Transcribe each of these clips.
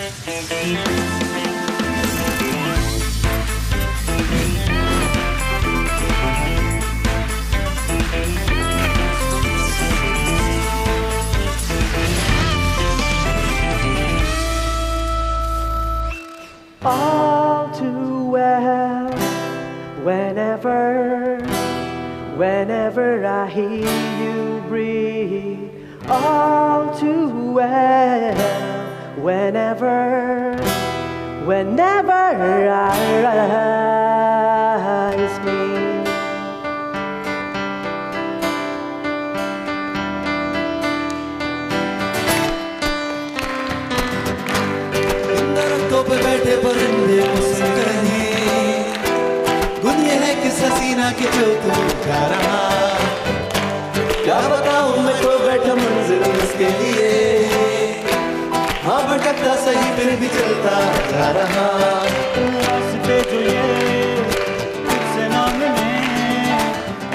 All too well, whenever I hear you breathe. All too well, whenever I rise me. पे बैठे परिंदे मुझसे कहे दुनिया है किस हसीना की जो तू जा रहा क्या बताऊं मैं तो बैठा मंजिल उसके लिए हाँ भटकता सही फिर भी चलता जा रहा रास्ते जो ये तुझसे ना मिले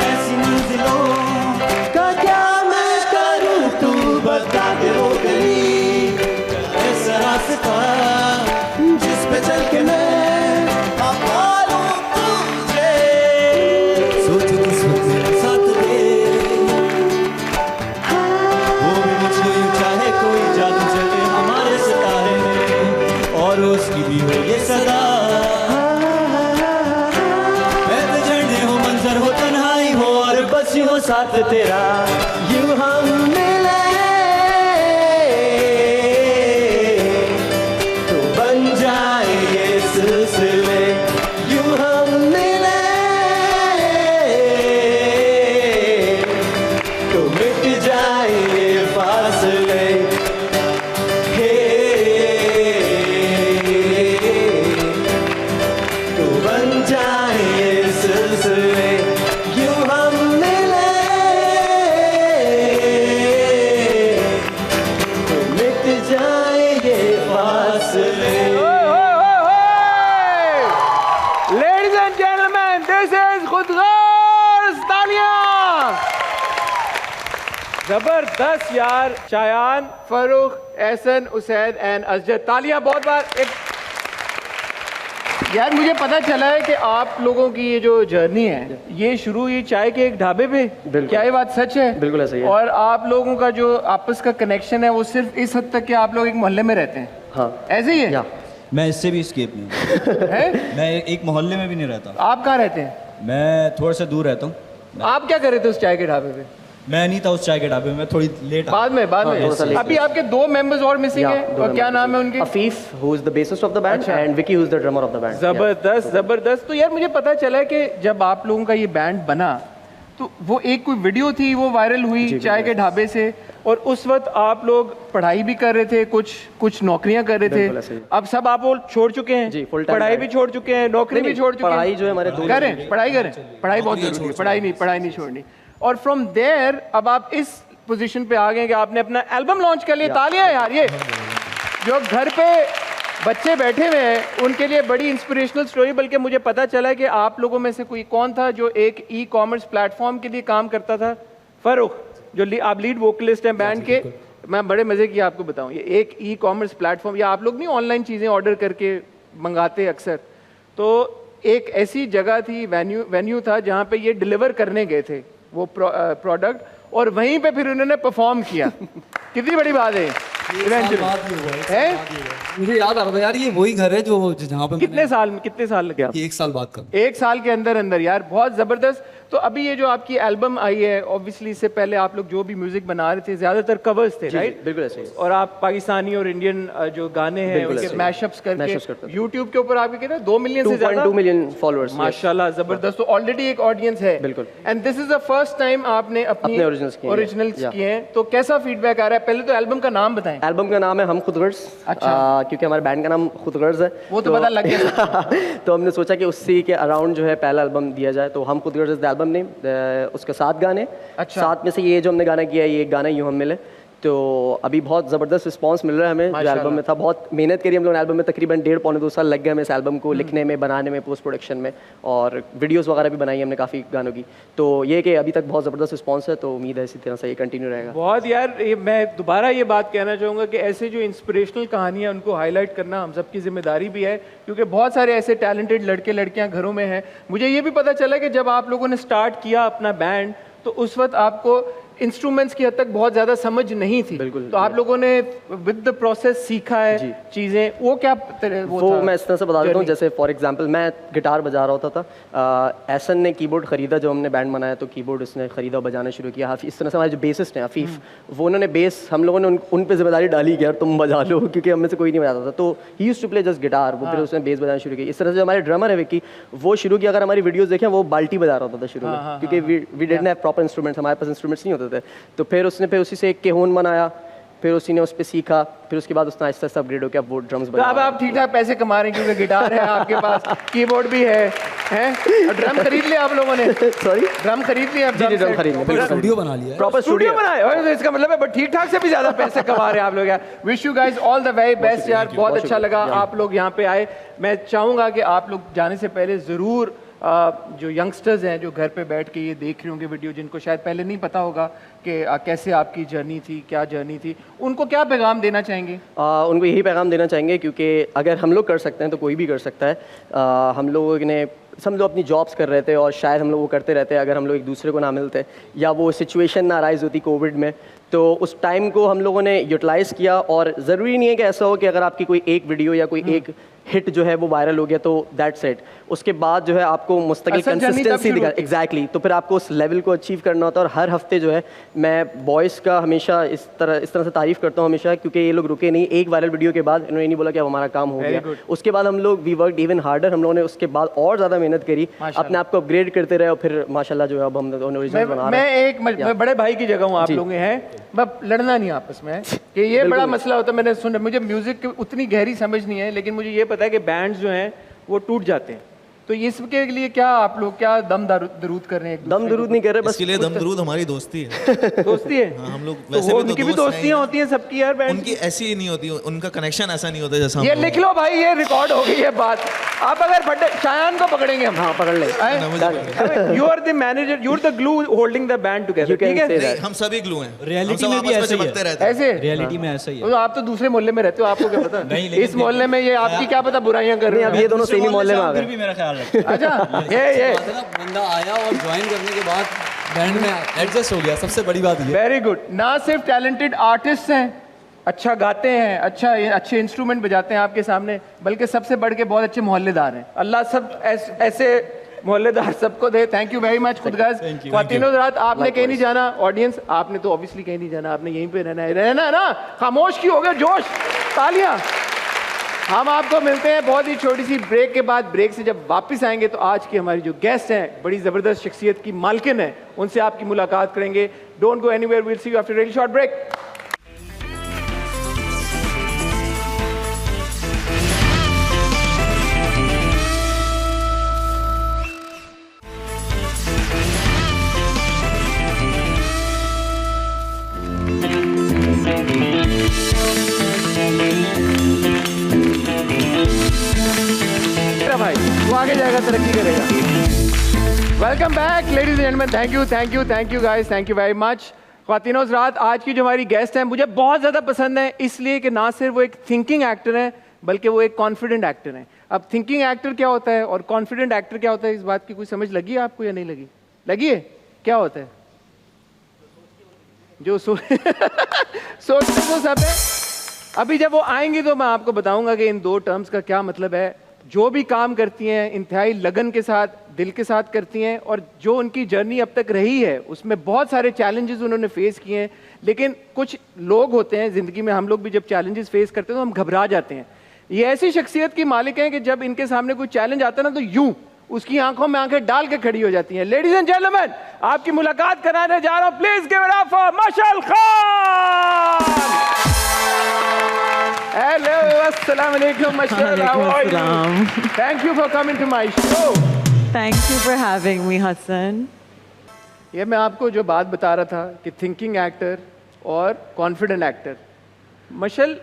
ऐसी मंजिलों का क्या मैं करूं तू बता दे वो गली ऐसा रास्ता चल के मैं पालूं तुझे सोच साथ दे वो भी मुझको यूं चाहे कोई जादू चले हमारे सितारे में और उसकी भी हो ये सदा मैं तो झंडे हो मंजर हो तन्हाई हो और बस यूं हो साथ तेरा यूं हम मिले तो बन जाए सिलसिले यूं हम मिले तो मिट जाए फासले तो बन जाए सिलसिले यूं हम मिले तो मिट जाए फासले. जबरदस्त यार. Shayan, Farrukh, Ehsan, Usaid and Asjad. तालियां बहुत बार. यार मुझे पता चला है कि आप लोगों की ये जो जर्नी है ये शुरू हुई चाय के एक ढाबे पे. क्या ये बात सच है? बिल्कुल ऐसा ही है. और आप लोगों का जो आपस का कनेक्शन है वो सिर्फ इस हद तक कि आप लोग एक मोहल्ले में रहते हैं. हाँ ऐसे ही है. मैं इससे भी स्केप नहीं है? मैं एक मोहल्ले में भी नहीं रहता. आप कहाँ रहते हैं? मैं थोड़ा सा दूर रहता हूँ. आप क्या कर रहे थे उस चाय के ढाबे पे? मैं नहीं था उस चाय के ढाबे में. थोड़ी लेट बाद में हाँ, अभी आपके 2 मेंबर्स और मिसिंग हैं. और क्या नाम है उनके? Afif who is the bassist of the band and Vicky who is the drummer of the band. जबरदस्त जबरदस्त. तो यार मुझे पता चला कि जब आप लोगों का ये बैंड बना तो वो एक कोई वीडियो थी वो वायरल हुई चाय के ढाबे से. और उस वक्त आप लोग पढ़ाई भी कर रहे थे, कुछ नौकरियां कर रहे थे. अब सब आप वो छोड़ चुके हैं. पढ़ाई भी छोड़ चुके हैं, नौकरी भी छोड़ चुके हैं. पढ़ाई जो है हमारे करें, पढ़ाई बहुत जरूरी है. पढ़ाई नहीं छोड़नी. और फ्रॉम देयर अब आप इस पोजीशन पे आ गए कि आपने अपना एल्बम लॉन्च कर लिया. तालियां यार. ये जो घर पे बच्चे बैठे हुए हैं उनके लिए बड़ी इंस्पिरेशनल स्टोरी. बल्कि मुझे पता चला कि आप लोगों में से कोई कौन था जो एक ई-कॉमर्स प्लेटफॉर्म के लिए काम करता था? फरूख, जो आप लीड वोकलिस्ट हैं बैंड के. मैं बड़े मजे की आपको बताऊं, ये एक ई-कॉमर्स प्लेटफॉर्म, या आप लोग नहीं ऑनलाइन चीजें ऑर्डर करके मंगाते अक्सर, तो एक ऐसी जगह थी, वेन्यू था जहाँ पे ये डिलीवर करने गए थे वो प्रोडक्ट, और वहीं पे फिर उन्होंने परफॉर्म किया. कितनी बड़ी बात है. मुझे याद आ रहा था यार, ये वही घर है जो जहाँ पे कितने साल लगे? 1 साल बाद का. 1 साल के अंदर यार, बहुत जबरदस्त. तो अभी ये जो आपकी एल्बम आई है, ऑब्वियसली इससे पहले आप लोग जो भी म्यूजिक बना रहे थे ज्यादातर कवर्स थे, राइट? बिल्कुल ऐसे ही. और आप पाकिस्तानी और इंडियन जो गाने हैं उनके मैशअप्स करके यूट्यूब के ऊपर आपके कितने 2 मिलियन से ज्यादा 2 मिलियन फॉलोअर्स. माशाल्लाह, जबरदस्त. तो ऑलरेडी एक ऑडियंस है. बिल्कुल. And this is the first time आपने अपने ओरिजिनल्स किए हैं. तो कैसा फीडबैक आ रहा है? पहले तो एल्बम का नाम बताएं. एल्बम का नाम है हम खुदगर्ज. अच्छा. क्योंकि हमारे बैंड का नाम खुदगर्ज है. वो तो पता लग गया. तो हमने सोचा कि उसी के अराउंड जो है पहला एल्बम दिया जाए. तो हम खुदगर्ज इज द एल्बम नेम. उसके 7 गाने. अच्छा. 7 में से ये जो हमने गाना किया है, ये गाना यूं हम मिले. तो तो अभी बहुत ज़बरदस्त रिस्पांस मिल रहा है हमें जो एल्बम में था। बहुत मेहनत करी हम लोगों ने एल्बम में, तकरीबन 1.5-2 साल लग गए हमें इस एल्बम को लिखने में, बनाने में, पोस्ट प्रोडक्शन में, और वीडियोस वगैरह भी बनाई हमने काफ़ी गानों की। तो ये कि अभी तक बहुत ज़बरदस्त रिस्पांस है, तो उम्मीद है इसी तरह से ये कंटिन्यू रहेगा। बहुत यार, मैं दोबारा ये बात कहना चाहूँगा कि ऐसे जो इंस्पिरेशनल कहानियाँ उनको हाईलाइट करना हम सब की जिम्मेदारी भी है, क्योंकि बहुत सारे ऐसे टैलेंटेड लड़के लड़कियाँ घरों में हैं। मुझे ये भी पता चला कि जब आप लोगों ने स्टार्ट किया अपना बैंड, तो उस वक्त आपको इंस्ट्रूमेंट्स की हद तक बहुत ज़्यादा समझ नहीं थी। बिल्कुल। तो आप लोगों ने विद द प्रोसेस सीखा है चीज़ें, वो क्या वो मैं इस तरह से बता देता हूँ। जैसे फॉर एग्जांपल मैं गिटार बजा रहा होता था, एहसन ने कीबोर्ड ख़रीदा, जो हमने बैंड बनाया तो कीबोर्ड उसने ख़रीदा, बजाना शुरू किया। इस तरह से हमारे जो बेसिस्ट हैं हफीफ़, वो उन्होंने बेस, हम लोगों ने उन पर जिम्मेदारी डाली कि यार तुम बजा लो, क्योंकि हम में से कोई नहीं बजाता था। तो he used to play just guitar, वो फिर उसने बेस बजाना शुरू किया। इस तरह से हमारे ड्रमर है विक्की, वो शुरू किया, अगर हमारी वीडियोज़ देखें वो बाल्टी बजा रहा होता था शुरू में, क्योंकि we didn't have proper instruments, हमारे पास इंस्ट्रूमेंट्स नहीं होते थे। तो फिर उसने उसी से एक केहोन बनाया, फिर उसी ने उस पर सीखा, फिर उसके बाद उसने आहिस्ता आहिस्ता अपग्रेड होकर अब वो ड्रम्स बना। तो अब आप ठीक ठाक पैसे कमा रहे हैं, क्योंकि गिटार है आपके पास, कीबोर्ड भी है, हैं? और ड्रम खरीद लिया आप लोगों ने? सॉरी, ड्रम खरीद लिया? ड्रम खरीद लिया, स्टूडियो बना लिया, प्रॉपर स्टूडियो बनाया। और इसका मतलब है ठीक ठाक से भी ज्यादा पैसे कमा रहे हैं आप लोग यार। Wish you guys all the very best यार, बहुत अच्छा लगा आप लोग यहाँ पे आए। मैं चाहूँगा कि आप लोग जाने से पहले ज़रूर जो यंगस्टर्स हैं जो घर पे बैठ के ये देख रहे होंगे वीडियो, जिनको शायद पहले नहीं पता होगा कि कैसे आपकी जर्नी थी, क्या जर्नी थी, उनको क्या पैगाम देना चाहेंगे? उनको यही पैगाम देना चाहेंगे, क्योंकि अगर हम लोग कर सकते हैं तो कोई भी कर सकता है। हम लोगों ने समझ लो अपनी जॉब्स कर रहे थे, और शायद हम लोग वो करते रहते अगर हम लोग एक दूसरे को ना मिलते, या वो सिचुएशन ना राइज होती कोविड में, तो उस टाइम को हम लोगों ने यूटिलाइज़ किया। और ज़रूरी नहीं है कि ऐसा हो कि अगर आपकी कोई एक वीडियो या कोई एक हिट जो है वो वायरल हो गया तो दैट्स इट, उसके बाद जो है आपको मुस्तकिल कंसिस्टेंसी दिखा, एग्जैक्टली। तो फिर आपको उस लेवल को अचीव करना होता है। और हर हफ्ते जो है मैं बॉयज़ का हमेशा इस तरह से तारीफ़ करता हूँ हमेशा, क्योंकि ये लोग रुके नहीं। एक वायरल वीडियो के बाद इन्होंने नहीं बोला कि अब हमारा काम हो गया, उसके बाद हम लोग वी वर्कड इवन हार्डर, हम लोगों ने उसके बाद और ज़्यादा मेहनत करी, अपने आप को अपग्रेड करते रहे, और फिर माशाल्लाह जो है अब हम ओरिजिनल बना रहे हैं। मैं बड़े भाई की जगह हूँ आप लोग हैं, बस लड़ना नहीं आपस में कि ये बड़ा मसला होता है। मैंने सुना, मुझे म्यूजिक की उतनी गहरी समझ नहीं है, लेकिन मुझे ये पता है कि बैंड्स जो हैं वो टूट जाते हैं। तो इसके लिए क्या आप लोग क्या दम दरूद कर रहे हैं? दम दरूद नहीं कर रहे, बस इसके लिए दम दरूद हमारी दोस्ती है। दोस्ती है? हाँ, हम लोग तो वैसे भी उनकी भी दोस्तियां होती हैं सबकी यार, बैंड उनकी ऐसी नहीं होती, उनका कनेक्शन ऐसा नहीं होता जैसा ये लिख लो भाई, ये रिकॉर्ड हो गई है बात। आप अगर बड़े शायान को पकड़ेंगे हम, हाँ पकड़ ले, you are the manager, you are the glue holding the band together, ठीक है? हम सभी ग्लू हैं, रियलिटी में भी ऐसे ही है। ऐसे रियलिटी में ऐसा ही है। तो आप तो दूसरे मोहल्ले में रहते हो, आपको क्या पता? इस मोहल्ले में ये आपकी क्या पता बुराइयां कर रहे हैं। अब ये दोनों सेम ही मोहल्ले में आ गए, भी मेरा ख्याल है। अच्छा, ये बंदा आया और ज्वाइन करने के बाद बैंड में एडजस्ट हो गया, सबसे बड़ी बात ये। Very good. ना सिर्फ टैलेंटेड आर्टिस्ट हैं, अच्छा गाते हैं, अच्छे इंस्ट्रूमेंट बजाते हैं आपके सामने, बल्कि सबसे बढ़ के बहुत अच्छे मोहल्लेदार हैं। अल्लाह सब ऐसे मोहल्लेदार सबको दे। थैंक यू वेरी मच खुदगर्ज। ख्वातीनो रात आपने कहीं नहीं जाना, ऑडियंस आपने तो ऑब्वियसली कहीं नहीं जाना, आपने यहीं पे रहना है ना। खामोश की हो गए, जोश, तालियां। हम आपको मिलते हैं बहुत ही छोटी सी ब्रेक के बाद। ब्रेक से जब वापस आएंगे तो आज की हमारी जो गेस्ट हैं, बड़ी ज़बरदस्त शख्सियत की मालकिन है, उनसे आपकी मुलाकात करेंगे। Don't go anywhere, will see you after really short break. भाई वो आगे जाएगा, तरक्की करेगा। Welcome back ladies and gentleman, thank you guys, thank you very much. ख्वातीनों रात आज की जो हमारी गेस्ट हैं मुझे बहुत ज़्यादा पसंद है, इसलिए कि ना सिर्फ वो एक थिंकिंग एक्टर हैं बल्कि वो एक कॉन्फिडेंट एक्टर हैं। अब थिंकिंग एक्टर क्या होता है और कॉन्फिडेंट एक्टर क्या होता है, इस बात की कोई समझ लगी है आपको या नहीं लगी? लगी है? क्या होता है? जो सोचते तो सब है। अभी जब वो आएंगी तो मैं आपको बताऊंगा कि इन दो टर्म्स का क्या मतलब है। जो भी काम करती हैं इंतहाई लगन के साथ, दिल के साथ करती हैं, और जो उनकी जर्नी अब तक रही है उसमें बहुत सारे चैलेंजेस उन्होंने फेस किए हैं। लेकिन कुछ लोग होते हैं ज़िंदगी में, हम लोग भी जब चैलेंजेस फेस करते हैं तो हम घबरा जाते हैं। ये ऐसी शख्सियत की मालिक हैं कि जब इनके सामने कोई चैलेंज आता है ना तो यूं उसकी आंखों में आंखें डाल के खड़ी हो जाती हैं। लेडीज एंड जेंटलमैन, आपकी मुलाकात कराने जा रहा हूं, please give it up for Mashal Khan. Hello, अस्सलाम वालेकुम Mashal, how are you? Thank you for coming to my show. Thank you for having me Hasan. ये मैं आपको जो बात बता रहा था कि थिंकिंग एक्टर और कॉन्फिडेंट एक्टर। मशल,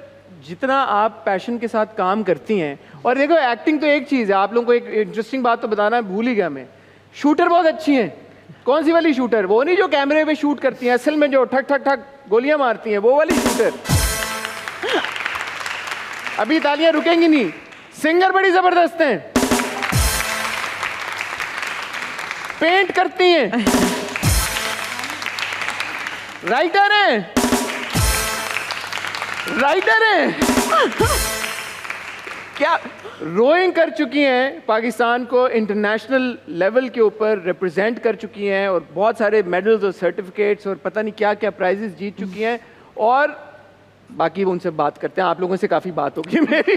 जितना आप पैशन के साथ काम करती हैं, और देखो एक्टिंग तो एक चीज़ है, आप लोगों को एक इंटरेस्टिंग बात तो बताना भूल ही गया मैं, शूटर बहुत अच्छी हैं। कौन सी वाली शूटर? वो नहीं जो कैमरे पे शूट करती हैं, असल में जो ठक ठक ठक गोलियां मारती हैं, वो वाली शूटर। अभी तालियां रुकेंगी नहीं। सिंगर बड़ी जबरदस्त हैं, पेंट करती हैं, राइटर हैं, क्या रोइंग कर चुकी हैं, पाकिस्तान को इंटरनेशनल लेवल के ऊपर रिप्रेजेंट कर चुकी हैं और बहुत सारे मेडल्स और सर्टिफिकेट्स और पता नहीं क्या क्या प्राइजेस जीत चुकी हैं। और बाकी उनसे बात करते हैं, आप लोगों से काफ़ी बात होगी मेरी।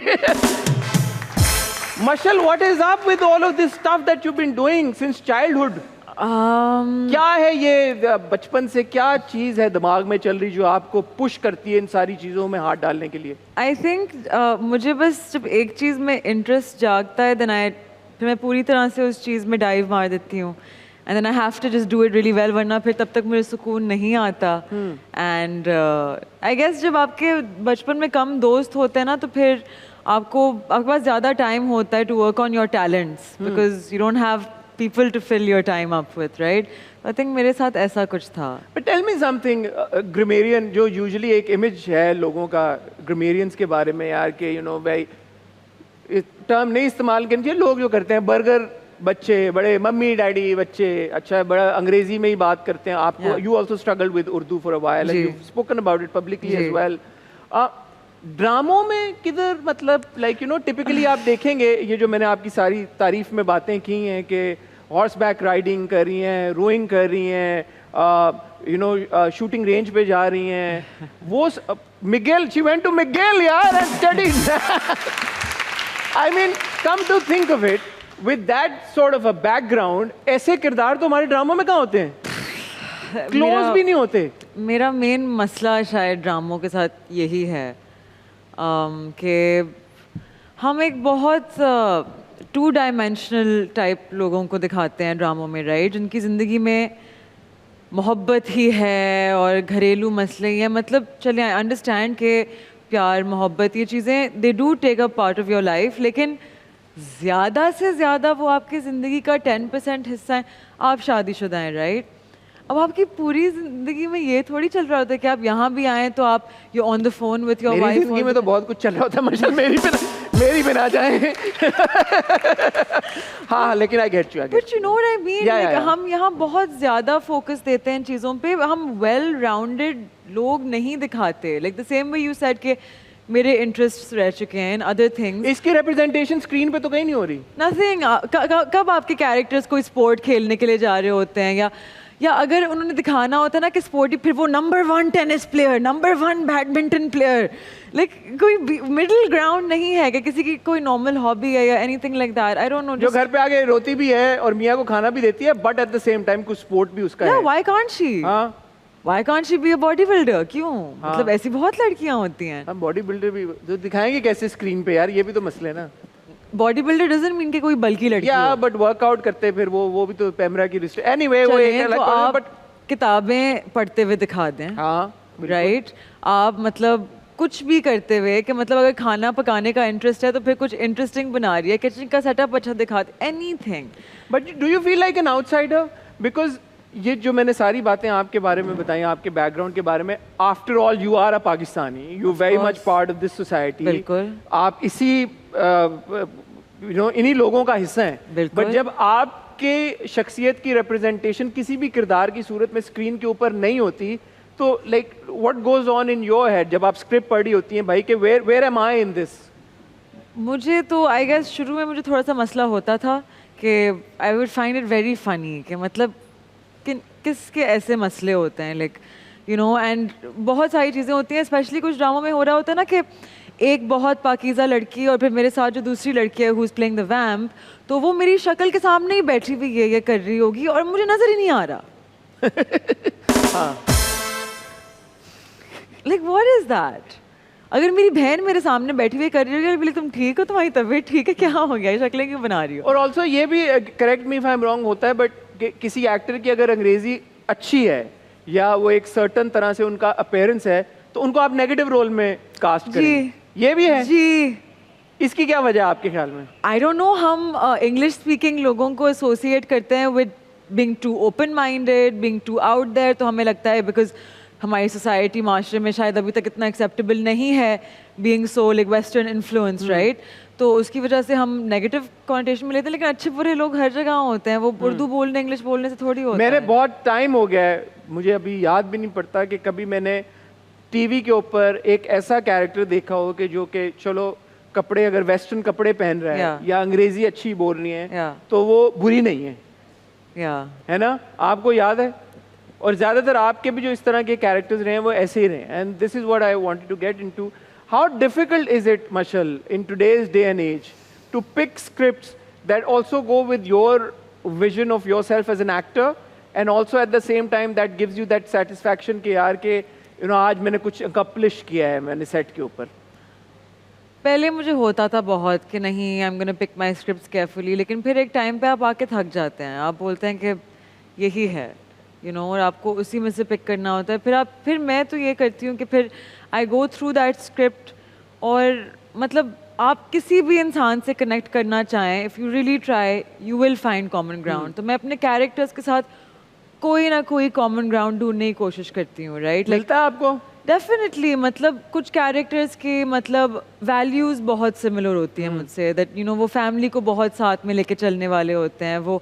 Mashal, what is up with all of this stuff that you been doing since childhood? क्या है ये, बचपन से क्या चीज़ है दिमाग में चल रही जो आपको पुश करती है इन सारी चीज़ों में हाथ डालने के लिए? आई थिंक मुझे बस जब एक चीज़ में इंटरेस्ट जागता है फिर मैं पूरी तरह से उस चीज़ में डाइव मार देती हूँ, and then I have to just do it really well, वरना फिर तब तक मुझे सुकून नहीं आता। एंड आई गेस जब आपके बचपन में कम दोस्त होते हैं ना, तो फिर आपके पास ज़्यादा टाइम होता है to work on your talents, because you don't have people to fill your time up with, right? I think मेरे साथ ऐसा कुछ था। But tell me something, grammarian जो usually एक image है लोगों का grammarians के बारे में यार के you know भाई टर्म नहीं इस्तेमाल करनी चाहिए, लोग जो करते हैं बर्गर बच्चे बड़े, मम्मी डैडी बच्चे, अच्छा बड़ा अंग्रेजी में ही बात करते हैं। आपको you also struggled with Urdu for a while and you've spoken about it publicly as well. ड्रामों में किधर, मतलब लाइक यू नो टिपिकली आप देखेंगे ये जो मैंने आपकी सारी तारीफ में बातें की हैं कि हॉर्स बैक राइडिंग कर रही हैं, रोइंग कर रही हैं, यू नो शूटिंग रेंज पे जा रही हैं, वो Miguel, she went to Miguel यार and studied. I mean come to think of it, with that sort of a background, ऐसे किरदार तो हमारे ड्रामों में कहाँ होते हैं, क्लोज भी नहीं होते। मेरा मेन मसला शायद ड्रामों के साथ यही है कि हम एक बहुत टू डायमेंशनल टाइप लोगों को दिखाते हैं ड्रामों में, राइट? जिनकी ज़िंदगी में मोहब्बत ही है और घरेलू मसले ही हैं। मतलब चलिए आई अंडरस्टैंड कि प्यार मोहब्बत ये चीज़ें they do take a part of your life, लेकिन ज़्यादा से ज़्यादा वो आपकी ज़िंदगी का 10% हिस्सा है। आप शादीशुदा हैं, राइट? अब आपकी पूरी जिंदगी में ये थोड़ी चल रहा होता है कि आप यहाँ भी आए तो आप you on the phone with your wife. जिंदगी में तो बहुत कुछ चल रहा होता है, मशल मेरी पे ना जाए। हाँ, लेकिन I get you, but you know what I mean, हम यहाँ बहुत ज्यादा फोकस देते हैं चीज़ों पे, हम वेल राउंडेड लोग नहीं दिखाते। Like the same way you said कि मेरे इंटरेस्ट रह चुके हैं इन अदर थिंग्स, इसकी रिप्रेजेंटेशन स्क्रीन पे तो कहीं नहीं हो रही। नथिंग। कब आपके कैरेक्टर्स कोई स्पोर्ट खेलने के लिए जा रहे होते हैं, या अगर उन्होंने दिखाना होता है ना कि स्पोर्टी, फिर वो number 1 tennis player, number 1 badminton player, like कोई मिडिल ग्राउंड नहीं है कि किसी की कोई नॉर्मल हॉबी है या anything like that. I don't no, जो घर पे आके रोती भी है और मियाँ को खाना भी देती है, but at the same time कुछ स्पोर्ट भी उसका है। Why can't she? Why can't she be a body builder? क्यों? मतलब ऐसी बहुत लड़कियां होती हैं। हम बॉडी बिल्डर भी जो दिखाएंगे कैसे स्क्रीन पे यार, ये भी तो मसले ना। बॉडी बिल्डर डजंट मीन कि कोई बल्कि लड़की या बट वर्कआउट करते फिर वो भी तो पैमरा की रिस्ट। एनीवे वो एक अलग बात, बट किताबें पढ़ते हुए दिखा दें, हाँ राइट? आप मतलब कुछ भी करते हुए कि मतलब अगर खाना पकाने का इंटरेस्ट है तो फिर कुछ इंटरेस्टिंग बना रही है, किचन का सेटअप अच्छा दिखाते, anything. But do you feel like an outsider? Because ये जो मैंने सारी बातें आपके बारे में बताई, आपके बैकग्राउंड के बारे में, after all you are a Pakistani, you very much part of this society. बिल्कुल, आप इसी यू नो इन्हीं लोगों का हिस्सा हैं। बट जब आपके शख्सियत की रिप्रेजेंटेशन किसी भी किरदार की सूरत में स्क्रीन के ऊपर नहीं होती, तो like what goes on in your head जब आप स्क्रिप्ट पढ़ी होती हैं भाई कि where am I in this? मुझे तो आई गेस शुरू में मुझे थोड़ा सा मसला होता था कि I would find it very funny कि मतलब किसके ऐसे मसले होते हैं, लाइक यू नो, एंड बहुत सारी चीज़ें होती हैं, स्पेशली कुछ ड्रामों में हो रहा होता है ना कि एक बहुत पाकीज़ा लड़की और फिर मेरे साथ जो दूसरी लड़की है हु इज़ प्लेइंग द वैम्प, तो वो मेरी शक्ल के सामने ही बैठी हुई है, ये कर रही होगी और मुझे नज़र ही नहीं आ रहा। Like what is that? अगर मेरी बहन मेरे सामने बैठी हुई कर रही होगी, बोले तुम ठीक हो, तुम्हारी तबीयत ठीक है, क्या हो गया, शक्लें क्यों बना रही हो? और ऑल्सो ये भी correct me if I am wrong होता है, बट किसी एक्टर की अगर अंग्रेजी अच्छी है या वो एक सर्टन तरह से उनका अपेयरेंस है, तो उनको आप नेगेटिव रोल में कास्ट करें, ये भी है जी। इसकी क्या वजह है आपके ख्याल में? आई डोंट नो, हम इंग्लिश स्पीकिंग लोगों को एसोसिएट करते हैं with being too open minded, being too out there, तो हमें लगता है बिकॉज हमारी सोसाइटी माशरे में शायद अभी तक इतना एक्सेप्टेबल नहीं है being so like western influence, right? तो उसकी वजह से हम नेगेटिव कॉन्टेशन में लेते हैं, लेकिन अच्छे बुरे लोग हर जगह होते हैं, वो उर्दू बोलने इंग्लिश बोलने से थोड़ी होता मेरे है। बहुत टाइम हो गया है, मुझे अभी याद भी नहीं पड़ता कि कभी मैंने टीवी के ऊपर एक ऐसा कैरेक्टर देखा हो कि जो कि चलो कपड़े अगर वेस्टर्न कपड़े पहन रहा है Yeah. या अंग्रेजी अच्छी बोल रही है Yeah. तो वो बुरी नहीं है, या है ना? आपको याद है? और ज़्यादातर आपके भी जो इस तरह के कैरेक्टर्स रहे हैं वो ऐसे ही रहे हैं, and this is what I wanted to get into. How difficult is it Mashal in today's day and as to pick scripts that also go with your vision of yourself as an actor and also at the same time that gives you that satisfaction कि यार के you know आज मैंने कुछ accomplish किया है मैंने set के ऊपर? पहले मुझे होता था बहुत कि नहीं, I am gonna pick my scripts carefully, लेकिन फिर एक टाइम पे आप आके थक जाते हैं, आप बोलते हैं कि यही है, यू नो, और आपको उसी में से पिक करना होता है। फिर मैं तो ये करती हूँ कि फिर आई गो थ्रू दैट स्क्रिप्ट, और मतलब आप किसी भी इंसान से कनेक्ट करना चाहें, if you really try you will find common ground. तो मैं अपने कैरेक्टर्स के साथ कोई ना कोई कॉमन ग्राउंड ढूंढने की कोशिश करती हूँ, राइट? मिलता है आपको? डेफिनेटली, मतलब कुछ कैरेक्टर्स के मतलब वैल्यूज़ बहुत सिमिलर होती हैं मुझसे, दैट यू नो वो फैमिली को बहुत साथ में लेके चलने वाले होते हैं, वो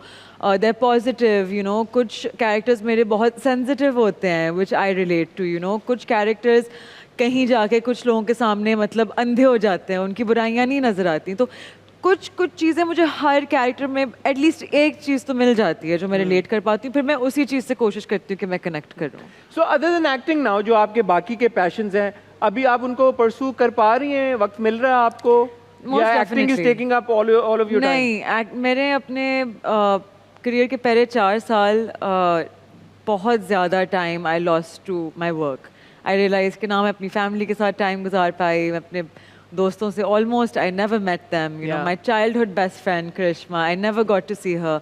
दे पॉजिटिव, यू नो। कुछ कैरेक्टर्स मेरे बहुत सेंसिटिव होते हैं which I relate to, you know. कुछ कैरेक्टर्स कहीं जाके कुछ लोगों के सामने मतलब अंधे हो जाते हैं, उनकी बुराइयां नहीं नज़र आती, तो कुछ चीज़ें मुझे हर कैरेक्टर में एटलीस्ट एक चीज़ तो मिल जाती है जो मैं रिलेट कर पाती हूँ, फिर मैं उसी चीज़ से कोशिश करती हूँ कि मैं कनेक्ट करूँ। So other than acting now, जो आपके बाकी के पैशंस हैं, अभी आप उनको परसू कर पा रही हैं? वक्त मिल रहा है आपको? Most या acting is definitely. Taking up all of your time? नहीं, मेरे अपने करियर के पहले 4 साल बहुत ज़्यादा time I lost to my work. I realise कि ना मैं अपनी फैमिली के साथ टाइम गुजार पाई, मैं अपने दोस्तों से almost I never met them, you know, my childhood best friend Karishma, I never got to see her,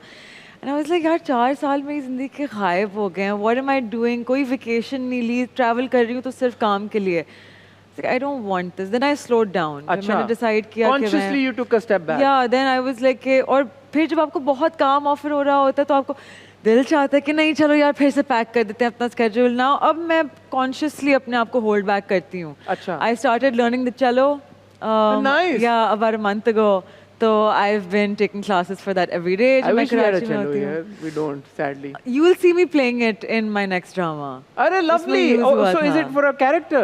and I was like यार 4 साल मेरी ज़िंदगी के गायब हो गए हैं, व्हाट एम आई डूइंग? कोई वेकेशन नहीं ली, ट्रैवल कर रही हूँ तो सिर्फ काम के लिए। I don't want this. Then I slowed down, मैंने डिसाइड किया कि consciously you took a step back. या देन आई वाज लाइक, और फिर जब आपको बहुत काम ऑफर हो रहा होता है तो आपको दिल चाहता है कि नहीं चलो यार फिर से पैक कर देते हैं अपना स्केड्यूल ना। अब मैं कॉन्शियसली अपने आप को होल्ड बैक करती हूँ। अच्छा। आई स्टार्टेड लर्निंग द चलो Nice. yeah, about a month ago. So I've been taking classes for that every day. I जो मैं wish we had a Karachi में cello होती हूँ। here. We don't, sadly. You will see me playing it in my next drama. अरे lovely. use Oh, हुआ so is था। it for a character?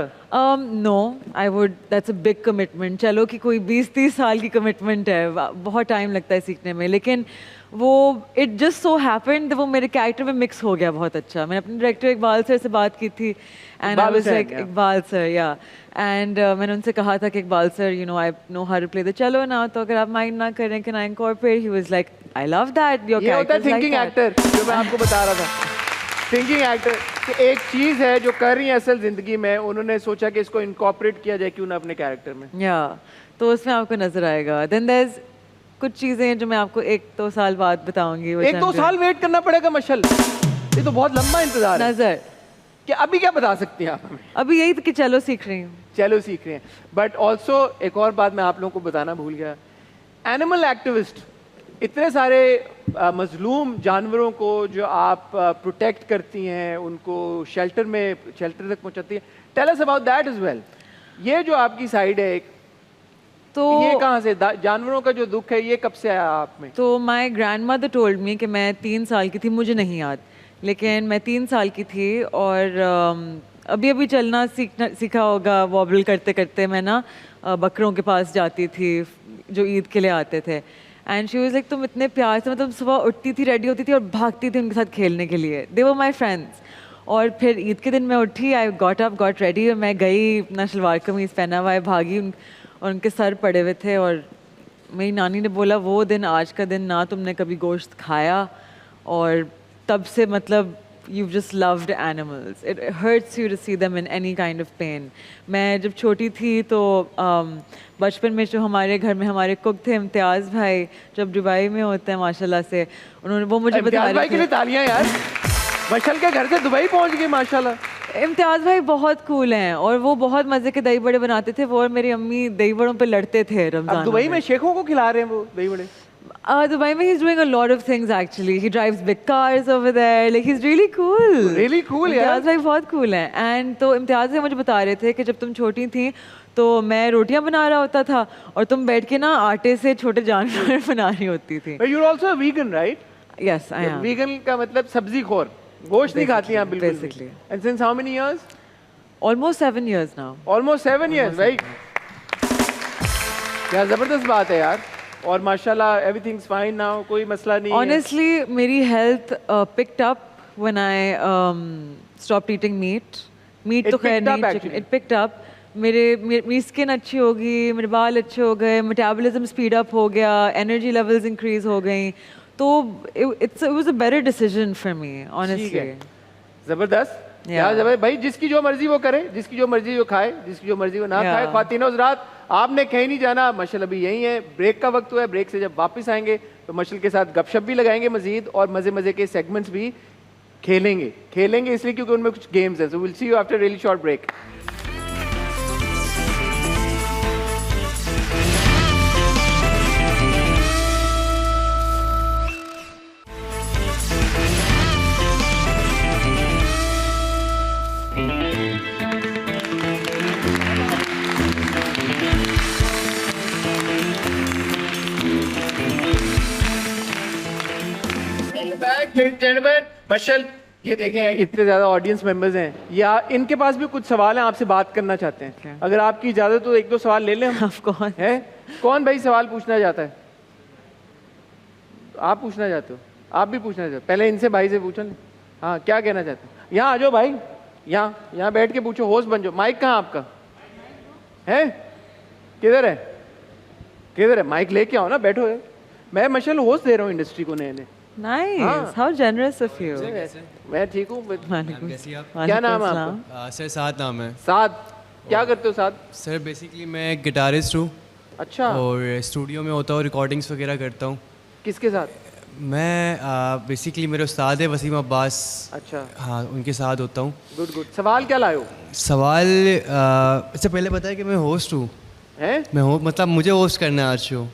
No, I would. That's a big commitment. चलो कि कोई 20-30 साल की commitment है, बहुत टाइम लगता है सीखने में, लेकिन वो it just so happened वो मेरे कैरेक्टर में मिक्स हो गया बहुत अच्छा। मैंने अपने डायरेक्टर इकबाल सर से बात की थी, and I Iqbal was Hussain, like yeah. Iqbal sir, yeah, and मैंने उनसे कहा था कि Iqbal sir, you know, I know how to play the cello now, तो अगर आप माइंड ना करें कि ना incorporate, he was like, I love that, your ये होता है character is like thinking that. Actor, जो मैं आपको बता रहा था। थिंकिंग एक्टर कि एक चीज है जो कर रही है असल जिंदगी में, उन्होंने सोचा कि इसको इनकॉर्पोरेट किया जाए क्यों ना अपने कैरेक्टर में। Yeah, तो उसमें आपको नजर आएगा। Then there's कुछ चीजें हैं जो मैं आपको 1-2 साल बाद बताऊंगी। which 1-2 I'm साल वेट करना पड़ेगा मशल, ये तो बहुत लंबा इंतजार है। नजर कि अभी क्या बता सकती हैं आप हमें? अभी यही तो कि चलो सीख रही हूँ। चलो सीख रहे हैं, बट ऑल्सो एक और बात मैं आप लोगों को बताना भूल गया। एनिमल एक्टिविस्ट, इतने सारे मजलूम जानवरों को जो आप प्रोटेक्ट करती हैं, उनको शेल्टर तक पहुंचाती हैं, tell us about that as well. ये जो आपकी साइड है एक, तो ये कहाँ से जानवरों का जो दुख है ये कब से आया आप में? तो माय ग्रैंडमदर टोल्ड मी कि मैं 3 साल की थी, मुझे नहीं याद, लेकिन मैं 3 साल की थी और अभी अभी चलना सीखा होगा, वॉबल करते करते मैं ना बकरों के पास जाती थी जो ईद के लिए आते थे, एंड शी वाज लाइक तुम इतने प्यार से, मतलब सुबह उठती थी, रेडी होती थी और भागती थी उनके साथ खेलने के लिए, दे वर माई फ्रेंड्स। और फिर ईद के दिन मैं उठी, I got up, got ready, मैं गई, अपना शलवार कमीज़ पहना हुआ है, भागी और उनके सर पड़े हुए थे, और मेरी नानी ने बोला वो दिन आज का दिन ना तुमने कभी गोश्त खाया, और तब से मतलब you've just loved animals. It hurts you to see them in any kind of pain. मैं जब छोटी थी तो बचपन में जो हमारे घर में हमारे कुक थे इम्तियाज़ भाई, जब दुबई में होते हैं माशाल्लाह से, उन्होंने वो मुझे बता इम्तियाज़ भाई रहे के लिए थे। तालियां यार। मशल के घर से दुबई पहुंच गए माशाल्लाह। इम्तियाज़ भाई बहुत कूल हैं और वो बहुत मज़े के दही बड़े बनाते थे। वो और मेरी अम्मी दही बड़ों पे लड़ते थे अब रमज़ान दुबई में शेखों को खिला रहे हैं वो दही बड़े। Dubai mein he's doing a lot of things actually. He drives big cars over there. Like he's really cool. Really cool यार। इम्तियाज़ भाई बहुत cool हैं। And तो इम्तियाज़ भाई मुझे बता रहे थे कि जब तुम छोटी थी तो मैं रोटियां बना रहा होता था और तुम बैठ के ना आटे से छोटे जानवर बना रही होती थी। But you're also a vegan, right? Yes, I am. Vegan का मतलब सब्जी खोर, गोश्त नहीं खाती हैं आप बिल्कुल भी। Basically. And since how many years? Almost 7 years now. Almost 7 years, right? क्या ज़बरदस्त बात है यार। और माशाल्लाह everything's fine now, कोई मसला नहीं है। Honestly, मेरी health picked up when I stopped eating meat. Meat It तो खैर picked up नहीं, actually. it picked up. मेरी स्किन अच्छी हो गई, मेरे बाल अच्छे हो गए, मेटाबॉलिज्म स्पीड अप हो गया, एनर्जी लेवल्स इंक्रीज हो गई। तो it was a better decision for me, ठीक honestly. है। ज़बरदस्त। Yeah. क्या जबरदस्त भाई, जिसकी जो मर्जी वो करे, जिसकी जो मर्जी वो खाए, जिसकी जो मर्जी वो ना Yeah. खाए। ख्वातीन हज़रात, आपने कहीं नहीं जाना, मशल अभी यही है। ब्रेक का वक्त हुआ है, ब्रेक से जब वापस आएंगे तो मशल के साथ गपशप भी लगाएंगे मजीद और मज़े मज़े के सेगमेंट्स भी खेलेंगे इसलिए क्योंकि उनमें कुछ गेम्स हैं। So will see you after really short break. Mashal, ये देखें इतने ज़्यादा ऑडियंस मेंबर्स हैं, या इनके पास भी कुछ सवाल हैं, आपसे बात करना चाहते हैं। अगर आपकी इजाज़त हो एक दो सवाल ले लें हम। Of course. है कौन भाई सवाल पूछना चाहता है? आप पूछना चाहते हो? आप भी पूछना चाहते हो? पहले इनसे भाई से पूछो। हाँ, क्या कहना चाहते हो? यहाँ आ जाओ भाई, यहाँ बैठ के पूछो, होस्ट बन जाओ। माइक कहाँ आपका है? किधर है माइक? लेके आओ ना, बैठो। मैं मशल होस्ट दे रहा हूँ इंडस्ट्री को नए। Nice. How generous of you. मैं ठीक हूँ। कैसी आप? क्या नाम है वालेकुम आपका? सर साद नाम है साद। क्या करते हो साद? सर। बेसिकली मैं गिटारिस्ट हूँ अच्छा, और स्टूडियो में होता हूँ, रिकॉर्डिंग्स वगैरह करता हूँ। किसके साथ? मैं बेसिकली मेरे उस्ताद है वसीम अब्बास। अच्छा, हाँ, उनके साथ होता हूँ। गुड। सवाल क्या लाए हो? सवाल इससे पहले बताया कि मैं होस्ट हूँ। हैं? मतलब मुझे होस्ट करना है आज शो।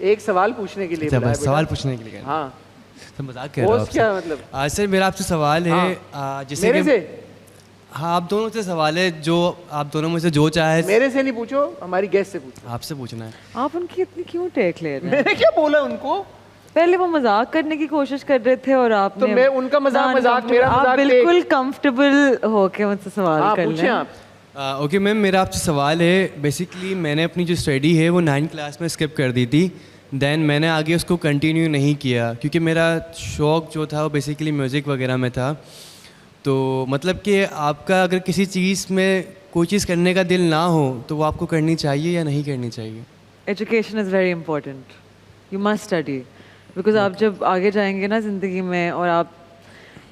एक सवाल पूछने के लिए अच्छा, बुलाया बस बेटा। सवाल पूछने के लिए गए। हाँ, तो मजाक कर रहा हूँ होस्ट क्या मतलब? आज सर मेरा आपसे सवाल है। जैसे मेरे कि से? हाँ, आप दोनों से सवाल है, जो आप दोनों में से जो चाहे मेरे से नहीं पूछो, हमारी गेस्ट से पूछो। आपसे पूछना है। आप उनकी इतनी क्यों टेक ले रहे हैं? मैंने क्या बोला उनको? पहले वो मजाक करने की कोशिश कर रहे थे और आपने तो मैं उनका मजाक, मेरा आप मजाक बिल्कुल कंफर्टेबल होके मुझसे सवाल हाँ, कर पूछें लें। आप। ओके मैम, मेरा आपसे सवाल है। बेसिकली मैंने अपनी जो स्टडी है वो 9th क्लास में स्किप कर दी थी। देन मैंने आगे उसको कंटिन्यू नहीं किया क्योंकि मेरा शौक़ जो था वो बेसिकली म्यूज़िक वगैरह में था। तो मतलब कि आपका अगर किसी चीज़ में कोई चीज़ करने का दिल ना हो तो वो आपको करनी चाहिए या नहीं करनी चाहिए? Education is very important. You must study because आप जब आगे जाएंगे ना ज़िंदगी में और आप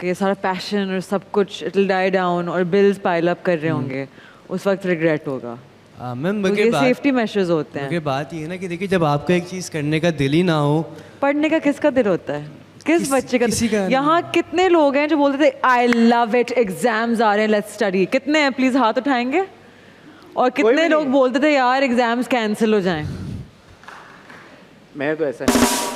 ये सारा पैशन और सब कुछ इट विल डाई डाउन और बिल्स पाइल अप कर रहे होंगे, उस वक्त रिग्रेट होगा। मैम तो ये सेफ्टी मेजर्स होते हैं। बात ये है ना कि देखिए, जब आपका एक चीज़ करने का दिल ही ना हो। पढ़ने का किसका दिल होता है? किस बच्चे का? किसी का नहीं। यहाँ कितने लोग हैं जो बोलते थे आई लव इट, एग्जाम्स आ रहे हैं, लेट्स स्टडी? कितने हैं प्लीज हाथ उठाएंगे? और भी कितने लोग नहीं। बोलते थे यार एग्जाम्स कैंसिल हो जाएं? मैं तो ऐसा नहीं।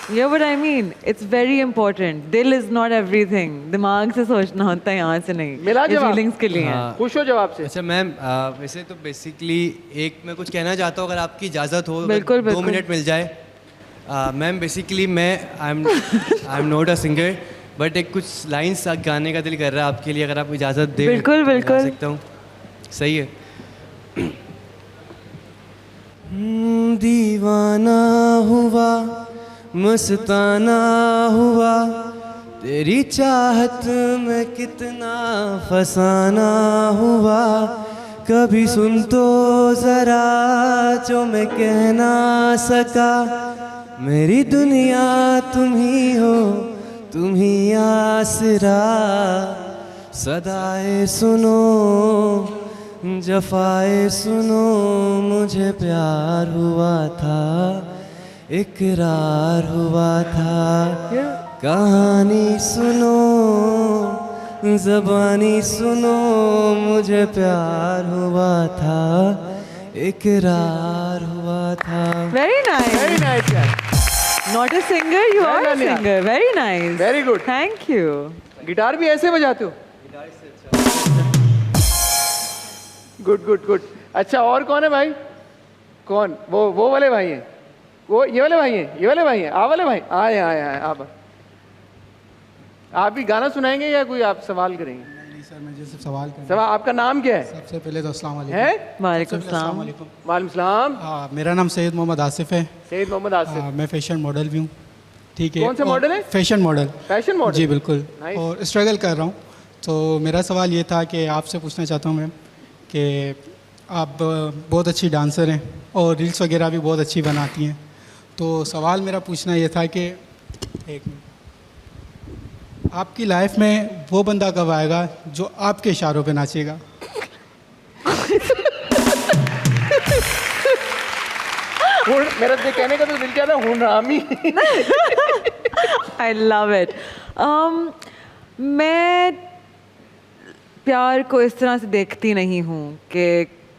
You know what I mean? It's very important. दिल is not everything. दिमाग से सोचना होता है, यहाँ से नहीं। मिला ये जवाब? फीलिंग्स के लिए हैं। हाँ। खुश हो जवाब से? अच्छा मैम, वैसे तो बेसिकली एक मैं कुछ कहना चाहता हूँ, अगर आपकी इजाज़त हो, अगर बिल्कुल, 2 बिल्कुल। मिनट मिल जाए। Ma'am basically I am not a singer, but एक कुछ लाइंस गाने का दिल कर रहा है आपके लिए, अगर आप इजाज़त दे। बिल्कुल, बिल्कुल। गा सकता हूँ, सही है? दीवाना हुआ, मस्ताना हुआ, तेरी चाहत में कितना फसाना हुआ। कभी सुन तो ज़रा जो मैं कह ना सका, मेरी दुनिया तुम ही हो, तुम ही आसरा। सदाए सुनो, जफाए सुनो, मुझे प्यार हुआ था, इकरार हुआ था। कहानी सुनो ज़बानी सुनो, मुझे प्यार हुआ था, इकरार हुआ था। Very nice. वेरी नाइस यार, Not a singer, you No, are no, a no. singer. Very nice. Very good. Thank you. Guitar भी ऐसे बजाते हो? Good good good. अच्छा और कौन है भाई? कौन? वो वाले भाई हैं, वो ये वाले भाई हैं, ये वाले भाई हैं, आ वाले भाई आए आए आए। आप भी गाना सुनाएंगे या कोई आप सवाल करेंगे? नहीं सर, मैं जैसे सवाल कर सवाल, आपका नाम क्या है? सबसे पहले तो अस्सलाम वालेकुम। है? वालेकुम सबसे पहले अस्सलाम सलाम। वालेकुम। वालेकुम सलाम। मेरा नाम सैयद मोहम्मद आसिफ है। सैयद मोहम्मद आसिफ। मैं फैशन मॉडल भी हूँ, ठीक है। कौन सा और मॉडल है? Fashion model. Fashion model? जी बिल्कुल। Nice. और स्ट्रगल कर रहा हूँ। तो मेरा सवाल ये था कि आपसे पूछना चाहता हूँ मैम कि आप बहुत अच्छी डांसर हैं और रील्स वगैरह भी बहुत अच्छी बनाती हैं। तो सवाल मेरा पूछना ये था कि एक मिनट, आपकी लाइफ में वो बंदा कब आएगा जो आपके इशारों पे नाचेगा? मेरा कहने का तो दिल क्या था, हुनरामी। I love it. मैं प्यार को इस तरह से देखती नहीं हूँ कि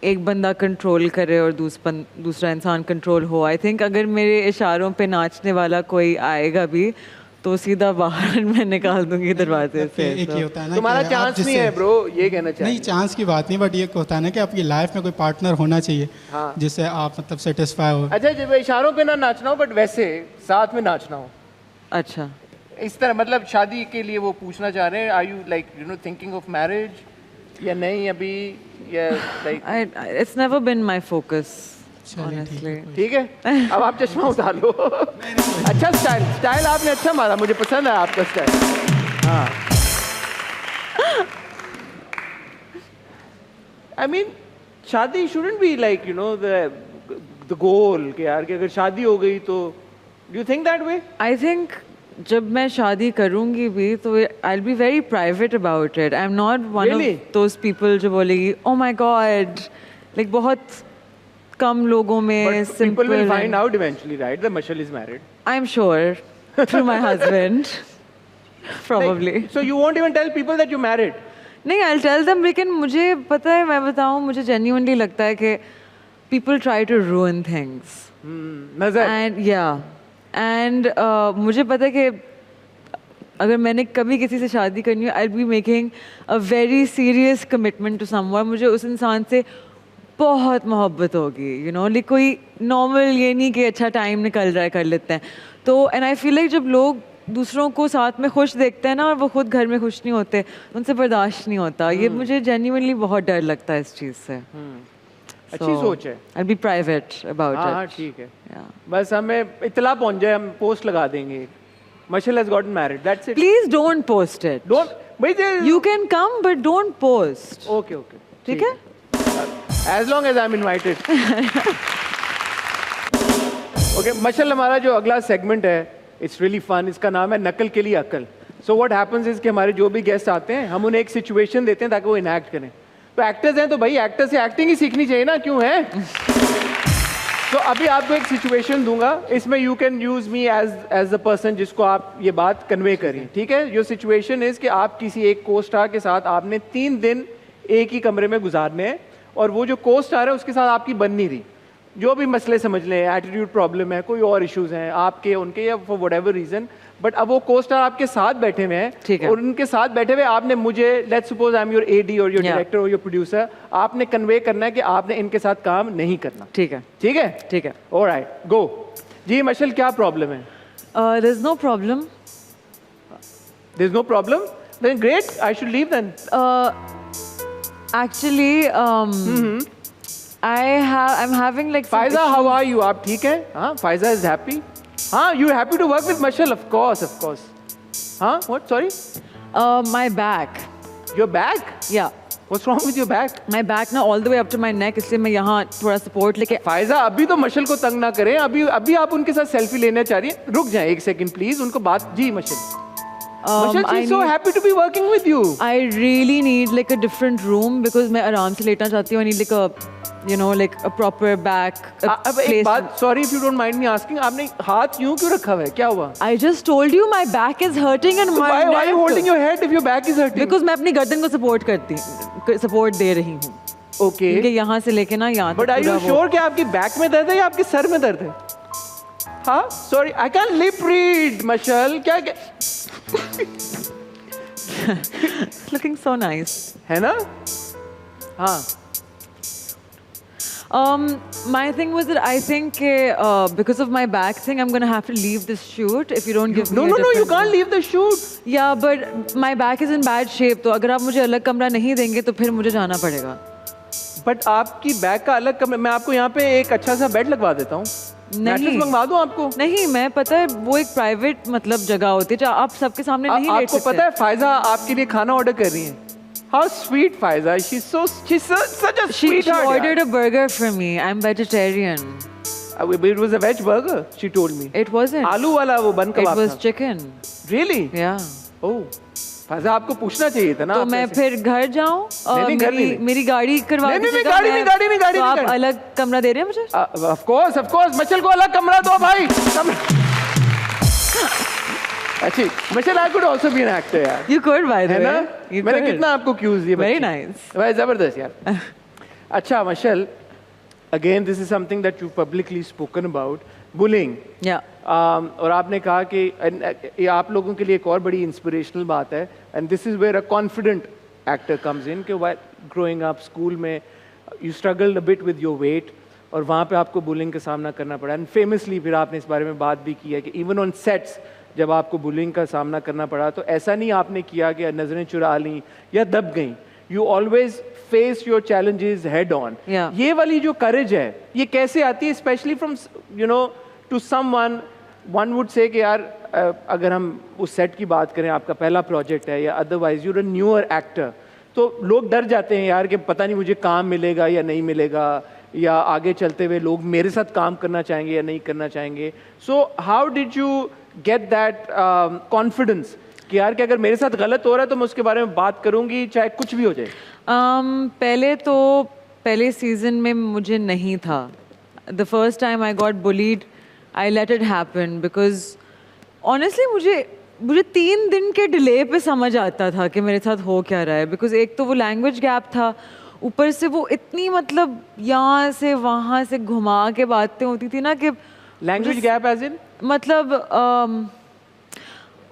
एक बंदा कंट्रोल करे और दूसरा इंसान कंट्रोल हो। आई थिंक अगर मेरे इशारों पे नाचने वाला कोई आएगा भी तो सीधा बाहर मैं निकाल दूंगी दरवाजे से। एक ये होता है ना तुम्हारा कि आप चांस नहीं जिससे- है ब्रो, ये कहना चाहिए। नहीं, चांस की बात नहीं, बट ये होता है ना कि आपकी लाइफ में कोई पार्टनर होना चाहिए हाँ। जिससे आप मतलब सेटिस्फाई हो। अच्छा जब इशारों पे ना नाचना हो बट वैसे साथ में नाचना हो, अच्छा, इस तरह मतलब शादी के लिए वो पूछना चाह रहे हैं, are you like you know thinking of marriage या नहीं अभी, या like it's never been my focus, honestly. ठीक है। अब आप चश्मा उतार लो। अच्छा स्टाइल आपने अच्छा मारा, मुझे पसंद है आपका स्टाइल। हाँ, आई मीन शादी shouldn't be like you know the goal कि यार कि अगर शादी हो गई तो do you think that way? I think जब मैं शादी करूंगी भी तो I'll be very private about it. I'm not one Really? of those people जो बोलेगी oh my god, like बहुत कम लोगों में But people simple will and- find out eventually, right? That Mashal is married. I'm sure through my husband probably. Like, so you won't even tell people that you're married? नहीं, I'll tell them, लेकिन मुझे पता है, मैं बताऊँ, मुझे genuinely लगता है कि people try to ruin things. नजर। And yeah, and मुझे पता है कि अगर मैंने कभी किसी से शादी करनी हो, I'll be making a very serious commitment to someone. मुझे उस इंसान से बहुत मोहब्बत होगी, you know, like कोई normal ये नहीं कि अच्छा टाइम निकल रहा है कर लेते हैं। तो and I feel like जब लोग दूसरों को साथ में खुश देखते हैं ना और वो खुद घर में खुश नहीं होते, उनसे बर्दाश्त नहीं होता। ये मुझे genuinely बहुत डर लगता है इस चीज़ से। अच्छी सोच है। I'll be private about हाँ हाँ it. ठीक है। Yeah. बस हमें इतला पहुंच जाए, हम पोस्ट लगा देंगे, Mashal has gotten married. That's it. Please don't post it. Don't भाई दे। You can come but don't post. Okay okay. ठीक है? As long as I'm invited. Okay, Mashal हमारा जो अगला सेगमेंट है, it's really fun. इसका नाम है नकल के लिए अकल. So what happens is कि हमारे जो भी गेस्ट आते हैं, हम उन्हें एक सिचुएशन देते हैं ताकि वो इनएक्ट करें। तो एक्टर्स हैं तो भाई एक्टर से एक्टिंग ही सीखनी चाहिए ना, क्यों है? तो अभी आपको एक सिचुएशन दूंगा, इसमें you can use me as the person जिसको आप ये बात कन्वे करें, ठीक है? जो सिचुएशन इज कि आप किसी एक को स्टार के साथ आपने 3 दिन एक ही कमरे में गुजारने हैं और वो जो को स्टार है उसके साथ आपकी बन नहीं रही, जो भी मसले समझ लें, एटीट्यूड प्रॉब्लम है, कोई और इश्यूज हैं आपके उनके या फॉर व्हाटएवर रीजन, बट अब वो को स्टार आपके साथ बैठे हुए ठीक हैं है। और उनके साथ बैठे हुए आपने मुझे, let's suppose I am your AD और योर Yeah. डायरेक्टर और योर प्रोड्यूसर, आपने कन्वे करना है कि आपने इनके साथ काम नहीं करना, ठीक है, ठीक है? ठीक है। ऑलराइट, गो। जी मशल, क्या प्रॉब्लम है? There's no problem. There is no problem, then great, I should leave then. Actually, I'm having like some Faiza, issues. How are you? आप ठीक हैं? हाँ, फायजा इज हैप्पी। हाँ, you happy to work with Mashal? Of course, of course. हाँ, what? Sorry, My back. Your back? Yeah. What's wrong with your back? My back ना all the way up to my neck, इसलिए मैं यहाँ थोड़ा support लेके फायजा, अभी तो मशल को तंग ना करें, अभी आप उनके साथ सेल्फी लेना चाह रही हैं, रुक जाएं एक सेकंड प्लीज, उनको बात। जी Mashal, Mashal she I is so need- happy to be working with you. I really need like a different room because मैं आराम से लेटना चाहती हूँ। I need like a you know, like a proper back. अब एक बात, sorry if you don't mind me asking, आपने हाथ यूं क्यों रखा हुआ है, क्या हुआ? I just told you my back is hurting and my Why are you neck. holding your head if your back is hurting? Because मैं अपनी गर्दन को सपोर्ट दे रही हूँ, Okay. क्योंकि यहाँ से लेके ना यहाँ तक But are you पूरा वो- sure कि आपकी बैक में दर्द है या आपके सर में दर्द है? हाँ, sorry, I can't lip read, मशल, क्या looking so nice. है ना? हाँ. My thing was that I think because of my back thing, I'm gonna have to leave this shoot if you don't give No, me. no, a no, you different- can't leave the shoot. Yeah, but my back is in bad shape. तो अगर आप मुझे अलग कमरा नहीं देंगे तो फिर मुझे जाना पड़ेगा. But आपकी बैक का अलग कमरा, मैं आपको यहाँ पे एक अच्छा सा बेड लगवा देता हूँ. मैट्रेस मंगवा दूँ आपको? नहीं, मैं पता है वो एक प्राइवेट मतलब जगह होती है जहाँ आप सबके सामने नहीं लेट आपको सकते. पता है फायजा आपके लिए खाना ऑर्डर कर रही है. How sweet Faiza. She's such a She sweetheart. ordered a burger for me. I'm vegetarian. It was a veg burger. She told me. It wasn't. आलू वाला वो बन It कबाब was था. chicken. Really? Yeah. Oh. Faiza आपको पूछना चाहिए था ना. तो आप मैं ऐसे- फिर घर जाऊँ और नहीं, घर नहीं। मेरी गाड़ी करवा नहीं, नहीं, दीजिएगा, गाड़ी मैं- नहीं, गाड़ी नहीं, गाड़ी तो नहीं, आप गाड़ी। अलग कमरा दे रहे हैं मुझे? Of course. मचल को अलग कमरा दो भाई. अच्छी. मचल, I could also be an actor यार. You could, by the है ना? way. You मैंने could. कितना आपको क्यूज दिए. Very बच्चे. nice. भाई जबरदस्त यार. अच्छा मशल, again this is something that you've publicly spoken about, bullying. Yeah. और आपने कहा कि ये आप लोगों के लिए एक और बड़ी इंस्पिरेशनल बात है, and this is where a confident actor comes in कि व्हाइल ग्रोइंग अप स्कूल में you struggled a bit with your weight और वहाँ पे आपको बुलिंग का सामना करना पड़ा. एंड फेमसली फिर आपने इस बारे में बात भी की है कि इवन ऑन सेट्स जब आपको बुलिंग का सामना करना पड़ा तो ऐसा नहीं आपने किया कि नज़रें चुरा लीं या दब गईं. You always face your challenges head on. Yeah. ये वाली जो करेज है ये कैसे आती है, specially from you know to someone one would say कि यार अगर हम उस सेट की बात करें, आपका पहला प्रोजेक्ट है या otherwise you're a newer actor, तो लोग डर जाते हैं यार कि पता नहीं मुझे काम मिलेगा या नहीं मिलेगा, या आगे चलते हुए लोग मेरे साथ काम करना चाहेंगे या नहीं करना चाहेंगे. So how did you get that confidence कि यार कि अगर मेरे साथ गलत हो रहा है तो मैं उसके बारे में बात करूंगी चाहे कुछ भी हो जाए? पहले तो पहले सीजन में मुझे नहीं था. The first time I got bullied I let it happen because honestly मुझे 3 दिन के डिले पे समझ आता था कि मेरे साथ हो क्या रहा है. बिकॉज एक तो वो लैंग्वेज गैप था, ऊपर से वो इतनी मतलब यहाँ से वहाँ से घुमा के बातें होती थी ना कि लैंग्वेज गैप एज इन मतलब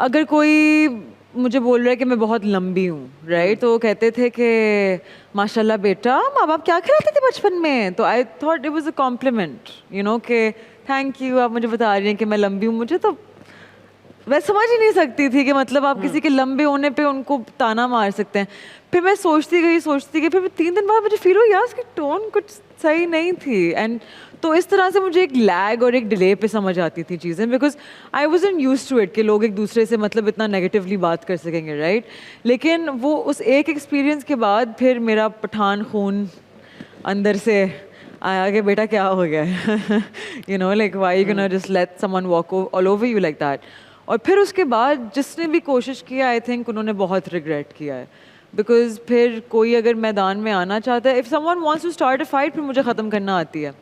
अगर कोई मुझे बोल रहा है कि मैं बहुत लंबी हूँ, राइट, तो वो कहते थे कि माशाल्लाह बेटा माँ बाप क्या खिलाते थे बचपन में. तो I thought it was a compliment, you know, कि थैंक यू आप मुझे बता रही हैं कि मैं लंबी हूँ. मुझे तो मैं समझ ही नहीं सकती थी कि मतलब आप किसी के लंबे होने पे उनको ताना मार सकते हैं. फिर मैं सोचती गई फिर 3 दिन बाद मुझे फील हुआ यार उसकी टोन कुछ सही नहीं थी. एंड तो इस तरह से मुझे एक लैग और एक डिले पे समझ आती थी चीज़ें, because I wasn't used to it कि लोग एक दूसरे से मतलब इतना नेगेटिवली बात कर सकेंगे, राइट. लेकिन वो उस एक एक्सपीरियंस के बाद फिर मेरा पठान खून अंदर से आया कि बेटा क्या हो गया है, you know, like why you can not just let someone walk all over you like that. और फिर उसके बाद जिसने भी कोशिश किया आई थिंक उन्होंने बहुत रिग्रेट किया है. बिकॉज फिर कोई अगर मैदान में आना चाहता है, if someone wants to start a fight, फिर मुझे ख़त्म करना आती है.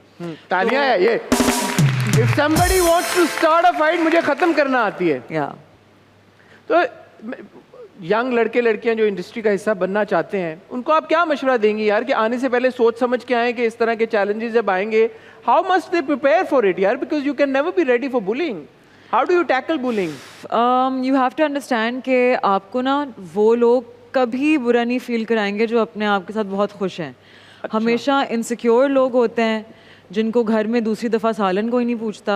तालियां है ये. If somebody wants to start a fight, मुझे खत्म करना आती है. या तो यंग लड़के लड़कियां जो इंडस्ट्री का हिस्सा बनना चाहते हैं उनको आप क्या मशवरा देंगी यार कि आने से पहले सोच समझ के आए कि इस तरह के चैलेंजेस जब आएंगे, how must they prepare for it यार, because you can never be ready for bullying. How do you tackle bullying? You have to understand कि आपको ना वो लोग कभी बुरा नहीं फील कराएंगे जो अपने आप के साथ बहुत खुश हैं. हमेशा इनसिक्योर लोग होते हैं जिनको घर में दूसरी दफ़ा सालन कोई नहीं पूछता,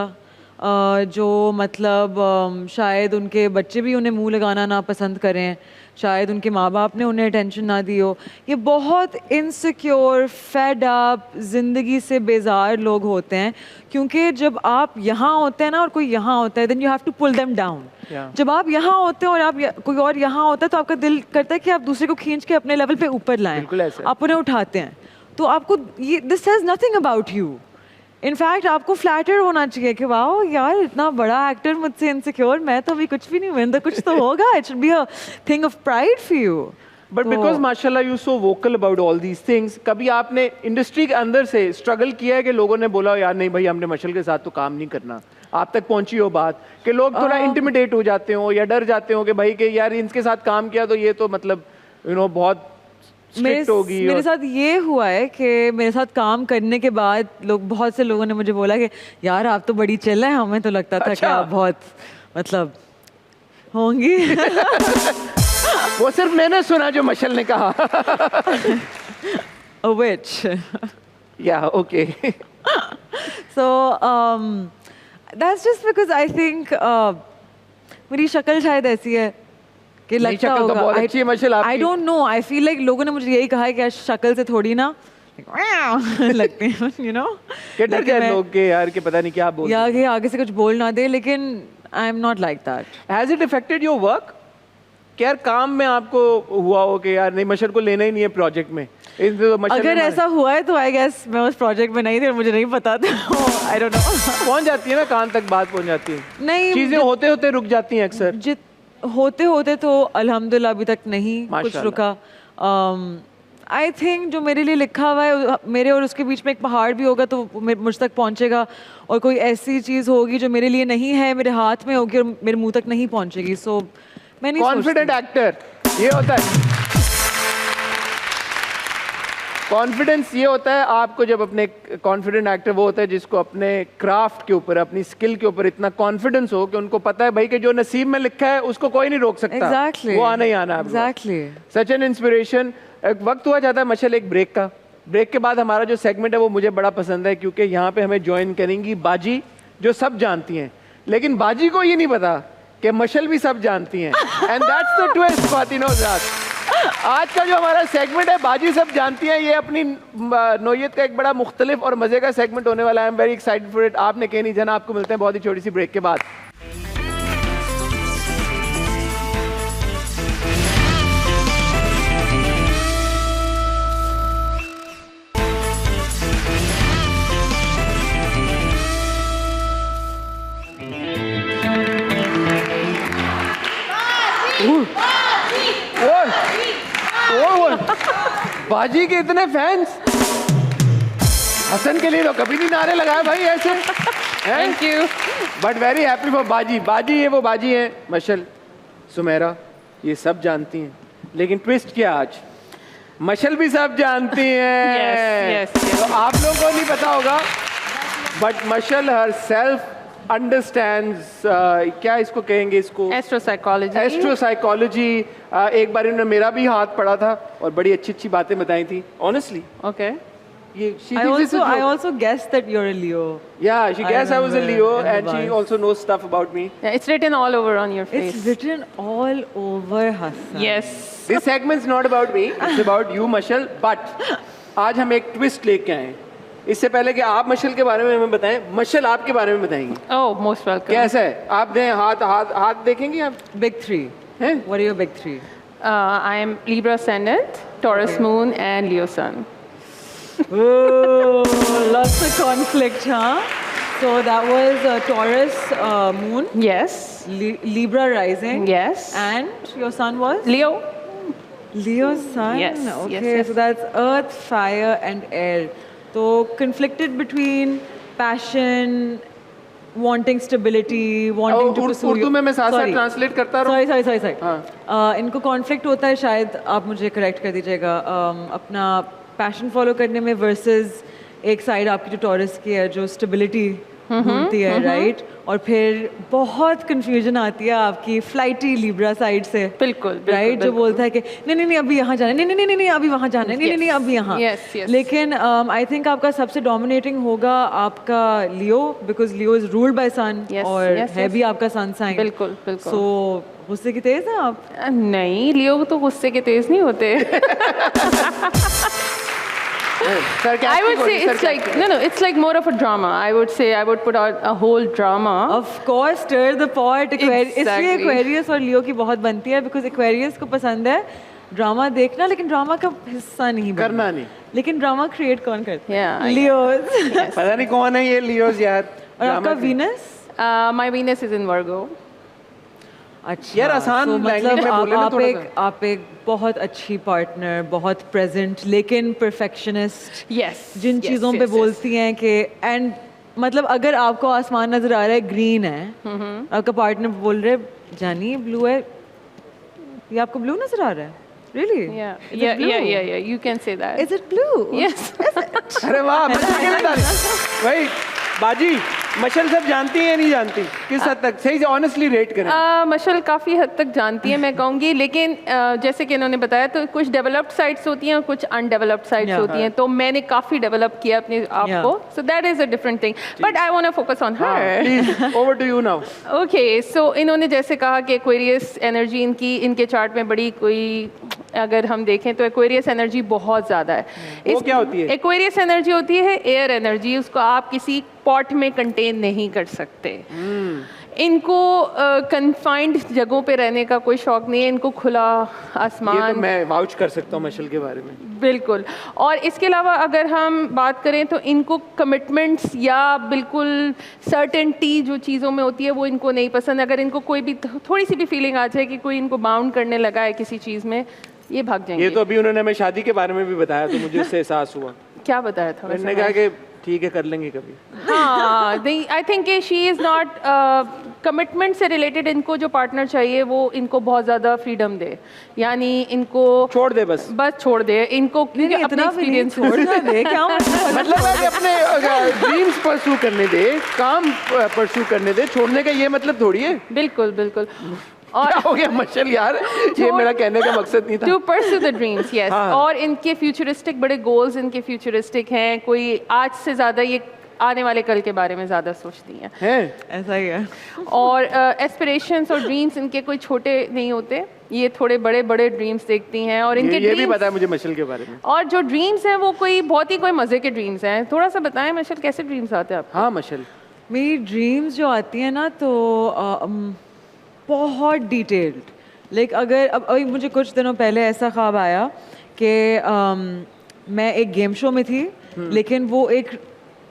जो मतलब शायद उनके बच्चे भी उन्हें मुंह लगाना ना पसंद करें, शायद उनके माँ बाप ने उन्हें अटेंशन ना दी हो. ये बहुत इनसिक्योर, फेड अप, ज़िंदगी से बेजार लोग होते हैं. क्योंकि जब आप यहाँ होते हैं ना और कोई यहाँ होता है, then you have to pull them down. जब आप यहाँ होते हैं और आप कोई और यहाँ होता है तो आपका दिल करता है कि आप दूसरे को खींच के अपने लेवल पे ऊपर लाएं, आप उन्हें उठाते हैं. तो आपको ये this has nothing about you. In fact आपको फ्लैटर होना चाहिए कि वाह यार इतना बड़ा एक्टर मुझसे इनसिक्योर, मैं तो अभी कुछ भी नहीं हूँ, तो कुछ तो होगा. It should be a thing of pride for you. But because माशाल्लाह you so vocal about all these things, कभी आपने इंडस्ट्री के अंदर से स्ट्रगल किया है कि लोगों ने बोला यार नहीं भाई हमने मशल के साथ तो काम नहीं करना, आप तक पहुंची हो बात कि लोग थोड़ा इंटिमिडेट हो जाते हो या डर जाते हो कि भाई कि यार इनके साथ काम किया तो ये तो मतलब बहुत स्ट्रिक्ट होगी? मेरे साथ ये हुआ है कि मेरे साथ काम करने के बाद बहुत से लोगों ने मुझे बोला कि यार आप तो बड़ी चिल है, हमें तो लगता था कि आप बहुत मतलब होंगी। वो सिर्फ मैंने सुना जो मशल ने कहा। A witch. Yeah, okay. So that's just because I think मेरी शक्ल शायद ऐसी है कि नहीं, लगता शक्ल तो होगा। बहुत अच्छी है मशल आपकी। I don't know. I feel like लोगों ने मुझे यही कहा है कि यार शक्ल से थोड़ी ना लगते हैं, you know? कि डर गए लोग के यार कि पता नहीं क्या बोल या कि आगे से कुछ बोल ना दे, लेकिन आई am not like that. Has it affected your work? कि यार काम में आपको हुआ हो कि यार नहीं मशल को लेना ही नहीं है प्रोजेक्ट में? अगर ऐसा हुआ है तो आई गेस मैं उस प्रोजेक्ट में नहीं थी और मुझे नहीं पता था। आई डोंट नो। पहुंच जाती है ना, कान तक बात पहुंच जाती है, नहीं चीजें होते होते रुक जाती हैं अक्सर। होते होते तो अल्हम्दुलिल्लाह अभी तक नहीं कुछ माशाल्लाह। रुका। आई थिंक जो मेरे लिए लिखा हुआ है, मेरे और उसके बीच में एक पहाड़ भी होगा तो वो मुझ तक पहुंचेगा, और कोई ऐसी चीज़ होगी जो मेरे लिए नहीं है, मेरे हाथ में होगी और मेरे मुंह तक नहीं पहुंचेगी। सो मैं नहीं कॉन्फिडेंट एक्टर ये होता है। कॉन्फिडेंस ये होता है आपको जब अपने कॉन्फिडेंट एक्टर वो होता है जिसको अपने क्राफ्ट के ऊपर, अपनी स्किल के ऊपर इतना कॉन्फिडेंस हो कि उनको पता है भाई कि जो नसीब में लिखा है उसको कोई नहीं रोक सकता। Exactly. वो आना ही आना है। Exactly. Such an inspiration. एक वक्त हुआ जाता है मशल एक ब्रेक का। ब्रेक के बाद हमारा जो सेगमेंट है वो मुझे बड़ा पसंद है क्योंकि यहाँ पे हमें ज्वाइन करेंगी बाजी, जो सब जानती हैं, लेकिन बाजी को ये नहीं पता कि मशल भी सब जानती हैं। एंड दैट्स द ट्विस्ट ख्वातीन और हज़रात। आज का जो हमारा सेगमेंट है बाजी सब जानती हैं, ये अपनी नोयत का एक बड़ा मुख्तलिफ और मजे का सेगमेंट होने वाला है। I am very excited for it. आपने कहीं नहीं जाना, आपको मिलते हैं बहुत ही छोटी सी ब्रेक के बाद। बाजी के इतने फैंस, हसन के लिए तो कभी नहीं नारे लगाए भाई ऐसे। Thank you, but very happy for बाजी। बाजी ये वो बाजी हैं, मशल, सुमेरा, ये सब जानती हैं, लेकिन ट्विस्ट क्या आज, मशल भी सब जानती हैं। तो आप लोगों को नहीं पता होगा but Mashal her self understands, क्या इसको कहेंगे, इसको एस्ट्रोसाइकोलॉजी। एस्ट्रोसाइकोलॉजी। एक बार इन्होंने मेरा भी हाथ पढ़ा था और बड़ी अच्छी अच्छी बातें बताई थी ऑनेस्टली। Okay. ये I also guessed that you're a Leo. Yeah, she guessed I was a remember Leo in the and she bus. also knows stuff about me. Yeah, it's written all over on your face. It's written all over Hassan. Yes. This segment's not about me, it's about you Mashal. But आज हम एक twist लेके आए हैं। इससे पहले कि आप मशल के बारे में हमें बताएं, मशल आपके बारे में बताएंगे। Oh, most welcome. कैसा है? आप दें हाथ, हाथ देखेंगे आप? Big three. हैं? What are your big three? I am Libra ascendant, Taurus moon, and Leo sun. Oh, lots of conflict, huh? So that was Taurus moon, Yes. Libra rising. Yes. And your sun was? Leo. Leo sun. Yes, Okay, yes, yes. so that's earth, fire, and air. So conflicted between passion, wanting stability, wanting to pursue. Urdu में मैं साथ साथ Sorry. Translate करता रहूं? Sorry. इनको conflict होता है, शायद आप मुझे करेक्ट कर दीजिएगा, अपना पैशन फॉलो करने में वर्सेस एक साइड आपकी जो टॉरस की है जो स्टेबिलिटी ढूंढती है, राइट? और फिर बहुत कंफ्यूजन आती है आपकी फ्लाइटी लिब्रा साइड से, बिल्कुल, राइट? जो बोलता है कि नहीं अभी यहाँ जाना है, नहीं अभी वहाँ जाना है, नहीं अभी यहाँ। Yes. लेकिन आई थिंक आपका सबसे डोमिनेटिंग होगा आपका Leo, because Leo is ruled by sun, Yes, और yes, है yes. भी आपका सन साइन। बिल्कुल। सो गुस्से की तेज है आप? नहीं, लियो तो गुस्से के तेज नहीं होते। I would say it's like it's like more of a drama. I would say I would put out a whole drama. Of course, stir the pot. इसलिए Exactly. Aquarius और लियो की बहुत बनती है, because Aquarius को पसंद है ड्रामा देखना, लेकिन ड्रामा का हिस्सा नहीं बनना। करना नहीं। लेकिन ड्रामा क्रिएट कौन करता है? Yeah, Leos. पता नहीं कौन है ये लियोज यार। और आपका Venus? My Venus is in Virgo. अच्छा यार आसान so language मतलब में बोले ना आप थोड़ा एक सा। आप एक बहुत अच्छी पार्टनर, बहुत प्रेजेंट लेकिन परफेक्शनिस्ट, Yes. जिन yes, चीज़ों yes, पे yes. बोलती हैं कि एंड मतलब अगर आपको आसमान नजर आ रहा है ग्रीन है, आपका पार्टनर बोल रहे जानी ब्लू है, ये आपको ब्लू नजर आ रहा है? Really? Yeah, Is it yeah, blue? yeah, yeah, yeah. You can say that. Is it blue? Yes. अरे वाह, मशल के लिए ताली। भाई बाजी, मशल सब जानती हैं या नहीं जानती? किस हद तक? सही से ऑनेस्टली रेट करें। मशल काफ़ी हद तक जानती है मैं कहूँगी, लेकिन जैसे कि इन्होंने बताया तो कुछ डेवलप्ड साइट्स होती हैं और कुछ अनडेवलप्ड साइट्स Yeah. होती हैं, तो मैंने काफ़ी डेवलप किया अपने आप Yeah. को, so that is a different thing, but I want to focus on her. Please over to you now. Okay, so इन्होंने जैसे कहा कि एक्वेरियस एनर्जी इनके चार्ट में बड़ी कोई, अगर हम देखें तो एक्वेरियस एनर्जी बहुत ज़्यादा है। वो क्या होती है? एक्वेरियस एनर्जी होती है एयर एनर्जी, उसको आप किसी पॉट में कंटेन नहीं कर सकते। इनको कन्फाइंड जगहों पे रहने का कोई शौक नहीं है, इनको खुला ये आसमान, तो मैं वाउच कर सकता हूँ मशल के बारे में। बिल्कुल। और इसके अलावा अगर हम बात करें तो इनको कमिटमेंट्स या बिल्कुल सर्टेनिटी जो चीज़ों में होती है वो इनको नहीं पसंद। अगर इनको कोई भी थोड़ी सी भी फीलिंग आ जाए कि कोई इनको बाउंड करने लगा है किसी चीज़ में, ये भाग जाएंगे। ये तो अभी उन्होंने हमें शादी के बारे में भी बताया, तो मुझे उससे एहसास हुआ। क्या बताया था मैंने कहा कि ठीक है कर लेंगे कभी। हाँ, I think she is not commitment से रिलेटेड। इनको जो पार्टनर चाहिए वो इनको बहुत ज़्यादा फ्रीडम दे, यानी इनको छोड़ दे बस। छोड़ दे इनको, क्योंकि अपने इतना भी नहीं एक्सपीरियंस छोड़ना दे क्या मतलब है कि अपने ड्रीम्स परस्यू करने दे, काम परस्यू करने दे, छोड़ने का ये मतलब थोड़ी है। बिल्कुल बिल्कुल। क्या हो गया मशल यार, ये मेरा कहने का मकसद नहीं था। To pursue the dreams, yes. हाँ। और इनके फ्यूचरिस्टिक बड़े गोल्स इनके फ्यूचरिस्टिक हैं, कोई आज से ज़्यादा ये आने वाले कल के बारे में ज़्यादा सोचती हैं। ऐसा ही है। और एस्पिरेशंस और ड्रीम्स इनके कोई छोटे नहीं होते, ये थोड़े बड़े बड़े ड्रीम्स देखती हैं। और इनके ये भी dreams- पता है मुझे मशल के बारे में। और जो ड्रीम्स हैं वो कोई बहुत ही कोई मज़े के ड्रीम्स हैं। थोड़ा सा बताएं मशल, कैसे ड्रीम्स आते हैं आपको? हाँ मशल, मेरी ड्रीम्स जो आती हैं ना तो बहुत डिटेल्ड, लाइक अगर अब अभी मुझे कुछ दिनों पहले ऐसा ख्वाब आया कि मैं एक गेम शो में थी, लेकिन वो एक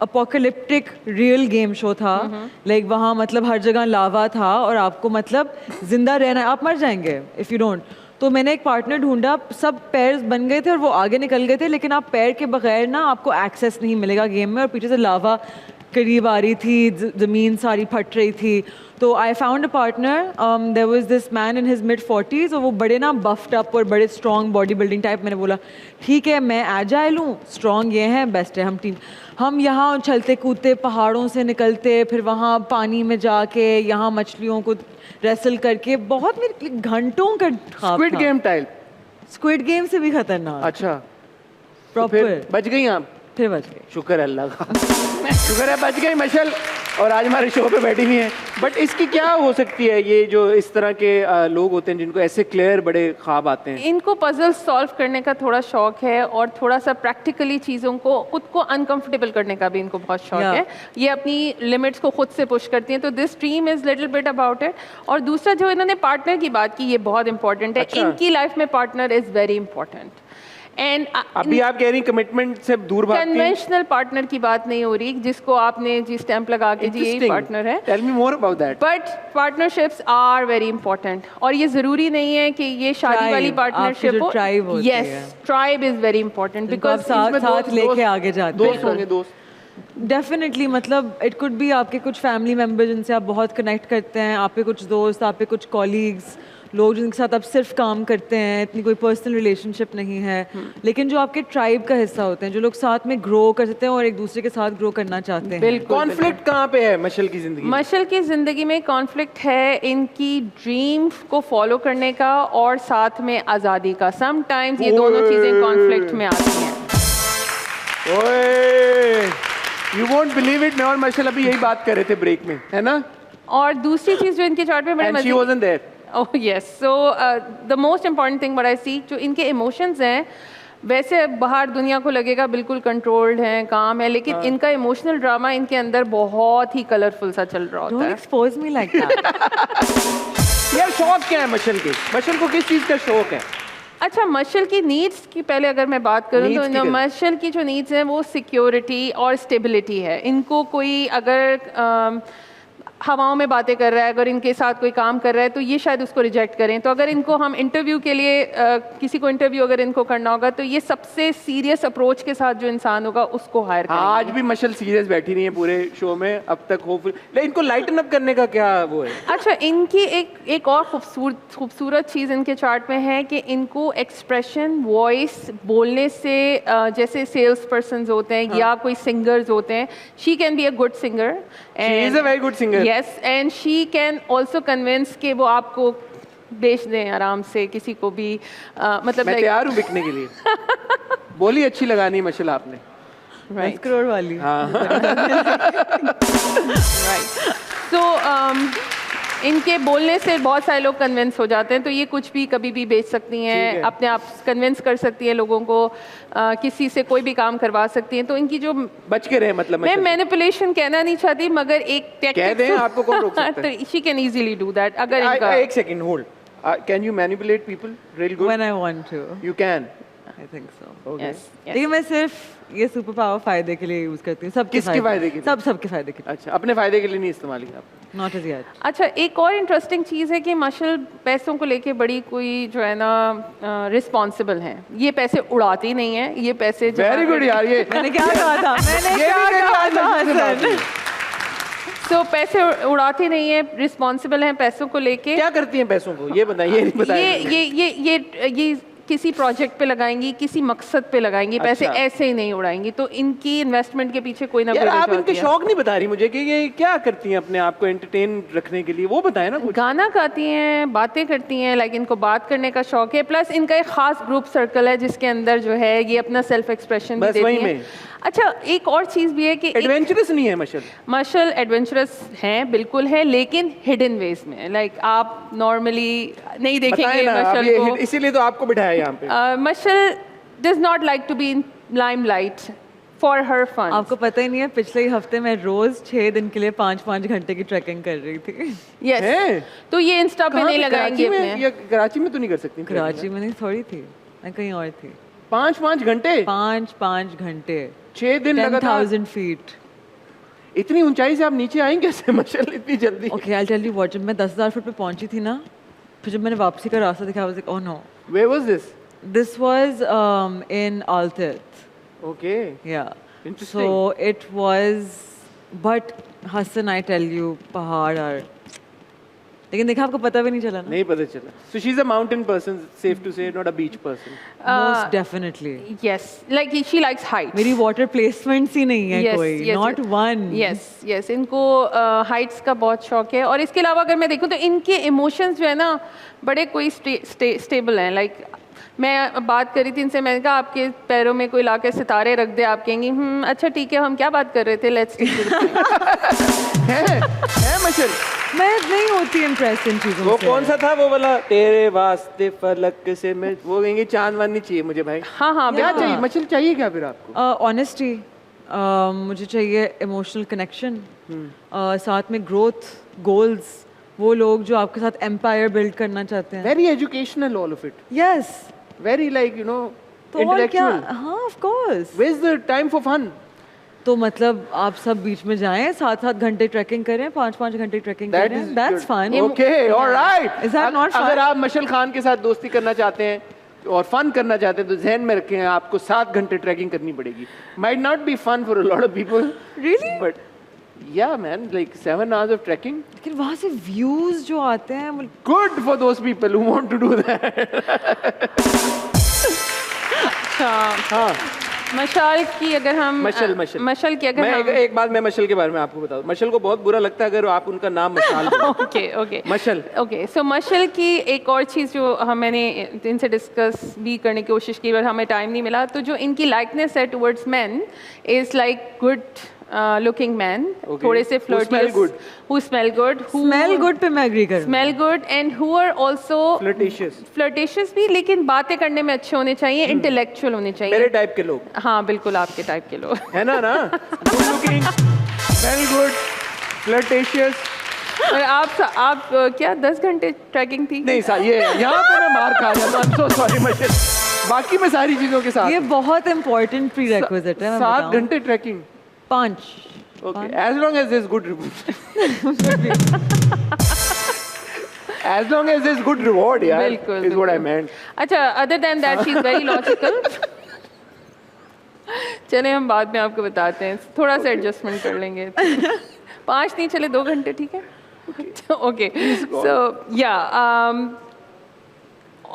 अपोकलिप्टिक रियल गेम शो था। लाइक वहाँ मतलब हर जगह लावा था और आपको मतलब जिंदा रहना है, आप मर जाएंगे इफ़ यू डोंट। तो मैंने एक पार्टनर ढूंढा, सब पैर बन गए थे और वो आगे निकल गए थे, लेकिन आप पैर के बगैर ना आपको एक्सेस नहीं मिलेगा गेम में, और पीछे से लावा करीब आ रही थी, ज़मीन सारी फट रही थी। तो I found a partner, there was this man in his mid 40s, और वो बड़े ना बफ्ड अप और बड़े स्ट्रॉन्ग बॉडी बिल्डिंग टाइप। मैंने बोला ठीक है मैं एजाइल हूँ, स्ट्रॉन्ग ये हैं, बेस्ट है हम टीम। हम यहाँ चलते कूदते पहाड़ों से निकलते, फिर वहाँ पानी में जाके यहाँ मछलियों को रेसल करके, बहुत मेरे घंटों का ख्वाब स्क्विड था। Game type. स्क्विड गेम से भी खतरनाक। अच्छा, तो प्रॉपर फिर बच गई आप? फिर बच गए। शुक्र है अल्लाह का, शुक्र है बच गई मशल, और आज हमारे शो पे बैठी हुई हैं। बट इसकी क्या हो सकती है, ये जो इस तरह के लोग होते हैं जिनको ऐसे क्लियर बड़े ख्वाब आते हैं? इनको पजल सॉल्व करने का थोड़ा शौक है, और थोड़ा सा प्रैक्टिकली चीज़ों को खुद को अनकंफर्टेबल करने का भी इनको बहुत शौक Yeah. है। ये अपनी लिमिट्स को खुद से पुश करती हैं, तो this dream is little bit about it. और दूसरा जो इन्होंने पार्टनर की बात की, ये बहुत इंपॉर्टेंट है। अच्छा। इनकी लाइफ में partner is very important. And अभी आप कह रही कमिटमेंट से दूर भागती हैं? कन्वेंशनल पार्टनर की बात नहीं हो रही, जिसको आपने जी स्टैंप लगा के जी यही पार्टनर है। Tell me more about that. But partnerships are very important, और ये जरूरी नहीं है कि ये शादी Tribe, वाली पार्टनरशिप आपकी जो tribe हो। होती है। Yes, tribe is very important, because because साथ साथ लेके आगे जाते दोस्त होंगे, दोस्त। डेफिनेटली। मतलब इट कुड बी आपके कुछ फैमिली मेम्बर जिनसे आप बहुत कनेक्ट करते हैं, आपके कुछ दोस्त, आपके कुछ कॉलीग्स, लोग जिनके साथ आप सिर्फ काम करते हैं, इतनी कोई पर्सनल रिलेशनशिप नहीं है, लेकिन जो आपके ट्राइब का हिस्सा होते हैं, जो लोग साथ में ग्रो कर सकते हैं और एक दूसरे के साथ ग्रो करना चाहते हैं। बिल्कुल। कॉन्फ्लिक्ट कहाँ पे है मशल की जिंदगी में? मशल की जिंदगी में कॉन्फ्लिक्ट है इनकी ड्रीम को फॉलो करने का और साथ में आज़ादी का। समटाइम्स ये दोनों चीज़ें कॉन्फ्लिक्ट में आती हैं। ओए, यू वोंट बिलीव इट, मैं और मशल अभी यही बात कर रहे थे ब्रेक में, है ना? और दूसरी चीज़ जो इनके चार्ट में बड़े एंड शी मजे wasn't there. Oh yes, so the most important thing what I see, जो इनके emotions हैं, वैसे बाहर दुनिया को लगेगा बिल्कुल कंट्रोल्ड हैं, काम है, लेकिन इनका इमोशनल ड्रामा इनके अंदर बहुत ही कलरफुल सा चल रहा होता डोंट है। Expose me like that. यार शौक क्या है मशल के? मशल को किस चीज़ का शौक है? अच्छा, मशल की नीड्स की पहले अगर मैं बात करूं Needs की तो क्या? मशल की जो नीड्स हैं वो सिक्योरिटी और स्टेबिलिटी है। इनको कोई अगर हवाओं में बातें कर रहा है, अगर इनके साथ कोई काम कर रहा है तो ये शायद उसको रिजेक्ट करें। तो अगर इनको हम इंटरव्यू के लिए किसी को इंटरव्यू अगर इनको करना होगा तो ये सबसे सीरियस अप्रोच के साथ जो इंसान होगा उसको हायर करेंगे। आज भी मशल सीरियस बैठी नहीं है पूरे शो में अब तक, होपफुल। लेकिन इनको लाइटन अप करने का क्या वो है? अच्छा, इनकी एक और खूबसूरत चीज़ इनके चार्ट में है कि इनको एक्सप्रेशन, वॉइस, बोलने से जैसे सेल्स पर्सन होते हैं या कोई सिंगर्स होते हैं, she can be a good singer, She is a very good singer. Yes, and she can also convince कि वो आपको बेच दें आराम से किसी को भी, मतलब मैं तैयार हूँ बिकने के लिए। बोली अच्छी लगानी मशल आपने। 10 करोड़ वाली। राइट। सो इनके बोलने से बहुत सारे लोग कन्विंस हो जाते हैं, तो ये कुछ भी कभी भी बेच सकती हैं, अपने आप कन्विंस कर सकती है लोगों को, किसी से कोई भी काम करवा सकती हैं। तो इनकी जो बच के रहे, मतलब मैं मैनिपुलेशन कहना नहीं चाहती, मगर एक कह दें आपको कौन रोक सकता है? तो she can easily do that. अगर इनका एक second hold, can you manipulate people real good? When I want to. You can. I think so. Okay. Yes, yes. लेकिन मैं सिर्फ ये सुपर पावर फायदे के लिए यूज करती हूँ, सबके किसके फायदे के लिए? सबके फायदे के लिए। अच्छा, अपने फायदे के लिए नहीं इस्तेमाल किया आपने? Not as yet. अच्छा, एक और इंटरेस्टिंग चीज़ है कि मशल पैसों को लेके बड़ी कोई जो है ना रिस्पॉन्सिबल हैं। ये पैसे उड़ाती नहीं है, ये पैसे वेरी गुड यार, ये मैंने क्या कहा था? मैंने क्या कहा था हसन? तो पैसे उड़ाती नहीं है, रिस्पॉन्सिबल हैं पैसों को लेके। क्या करती हैं पैसों को, ये बताइए। ये नहीं बताया। ये किसी प्रोजेक्ट पे लगाएंगी, किसी मकसद पे लगाएंगी, पैसे अच्छा। ऐसे ही नहीं उड़ाएंगी। तो इनकी इन्वेस्टमेंट के पीछे कोई ना कोई यार आप वजह इनके होती है। शौक नहीं बता रही मुझे कि ये क्या करती हैं अपने आप को एंटरटेन रखने के लिए, वो बताएं ना कुछ। गाना गाती हैं, बातें करती हैं, लाइक इनको बात करने का शौक है, प्लस इनका एक खास ग्रुप सर्कल है जिसके अंदर जो है ये अपना सेल्फ एक्सप्रेशन भी बस देती वहीं हैं। में। अच्छा, एक और चीज़ भी है कि एडवेंचरस नहीं है मशल? मशल एडवेंचरस हैं, बिल्कुल है, लेकिन हिडन वेज में। लाइक आप नॉर्मली नहीं बताएं देखेंगे ना, अब मशल ये को। इसीलिए तो आपको बिठाया यहाँ पे। Mashal does not like to be in limelight for her fun. आपको पता ही नहीं है, पिछले ही हफ्ते मैं रोज 6 दिन के लिए 5-5 घंटे की ट्रैकिंग कर रही थी। यस, हैं? तो ये इंस्टा पे कहाँ नहीं पे? लगाएंगे कराची में? अपने। या कराची में तो नहीं कर सकती? कराची में नहीं थोड़ी थी, मैं कहीं और थी। 5-5 घंटे? 5-5 घंटे, 6 दिन लगातार? 10,000 फीट। इतनी ऊंचाई से आप नीचे आएंगे कैसे मशल इतनी जल्दी? Okay, I tell you what, जब मैं 10,000 फुट पे पहुंची थी ना, फिर जब मैंने वापसी का रास्ता देखा, I was like oh no. Where was this? This was in Altit. Okay. Yeah. Interesting. So it was, but Hassan, I tell you, पहाड़ are. लेकिन देखा आपको पता भी नहीं चला ना? नहीं पता चला. So she's a mountain person, safe to say, not a beach person. Most definitely. Yes, like she likes heights. मेरी water placements ही नहीं है कोई, not one. Yes, इनको हाइट्स का बहुत शौक है। और इसके अलावा अगर मैं देखूं तो इनके इमोशंस जो है ना बड़े कोई स्टेबल हैं। लाइक मैं बात करी थी इनसे, मैंने कहा आपके पैरों में कोई लाके सितारे रख दे, आप कहेंगी अच्छा ठीक है, हम क्या बात कर रहे थे, लेट्स है मशल? मैं नहीं होती इम्प्रेस इन चीज़ों से। वो कौन सा था वो वाला, तेरे वास्ते फलक से मैं, वो कहेंगे चांद वान नहीं चाहिए मुझे भाई। हाँ क्या चाहिए मशल, चाहिए क्या फिर आपको? ऑनेस्टी, मुझे चाहिए इमोशनल कनेक्शन, साथ में ग्रोथ, गोल्स, वो लोग जो आपके साथ एम्पायर बिल्ड करना चाहते हैं। Very educational all of it. Yes, very like you know तो और क्या? इंटेलेक्चुअल। हाँ, of course. Where is the time for fun? तो मतलब आप सब बीच में जाएं, 7-7 घंटे ट्रैकिंग करें, 5-5 घंटे ट्रैकिंग करें, that's fun. Okay, alright. Is that not fun? अगर आप मशल खान के साथ दोस्ती करना चाहते हैं और फन करना चाहते हैं तो ध्यान में रखें आपको 7 घंटे ट्रैकिंग करनी पड़ेगी। Might not be fun for a lot of people, Really? But yeah man, like 7 hours of trekking, लेकिन वहाँ से व्यूज जो आते हैं वो good for those people who want to do that. हाँ, मशाल की अगर हम मशल की अगर मैं हम एक बात मैं मशल के बारे में आपको बताऊं, मशल को बहुत बुरा लगता है अगर आप उनका नाम मशाल ओके मशल। ओके, सो मशल की एक और चीज़ जो मैंने इनसे डिस्कस भी करने की कोशिश की, पर हमें टाइम नहीं मिला, तो जो इनकी लाइकनेस है towards man is like good looking man, थोड़े से फ्लर्टियस, who smell good, smell good पे मैं एग्री कर smell good and who are also flirtatious भी, लेकिन बातें करने में अच्छे होने चाहिए, इंटेलेक्चुअल होने चाहिए, मेरे टाइप के लोग। हाँ बिल्कुल आपके टाइप के लोग है ना good looking, smell good, flirtatious. और आप क्या 10 घंटे ट्रैकिंग थी? नहीं सर, ये यहाँ पे मैं मार खा जाता हूँ, सो सॉरी मशल। बाकी मैं सारी चीजों के साथ, ये बहुत इंपॉर्टेंट प्री रिक्विजिट है। 7 घंटे trekking, 5 Okay, as long as there's good as long as there's good reward, yeah, बिल्कुल, is what I बिल्कुल। meant. अच्छा, other than that she is very logical. चले हम बाद में आपको बताते हैं, थोड़ा सा एडजस्टमेंट कर लेंगे। 5 नहीं चले 2 घंटे, ठीक है? ओके, सो या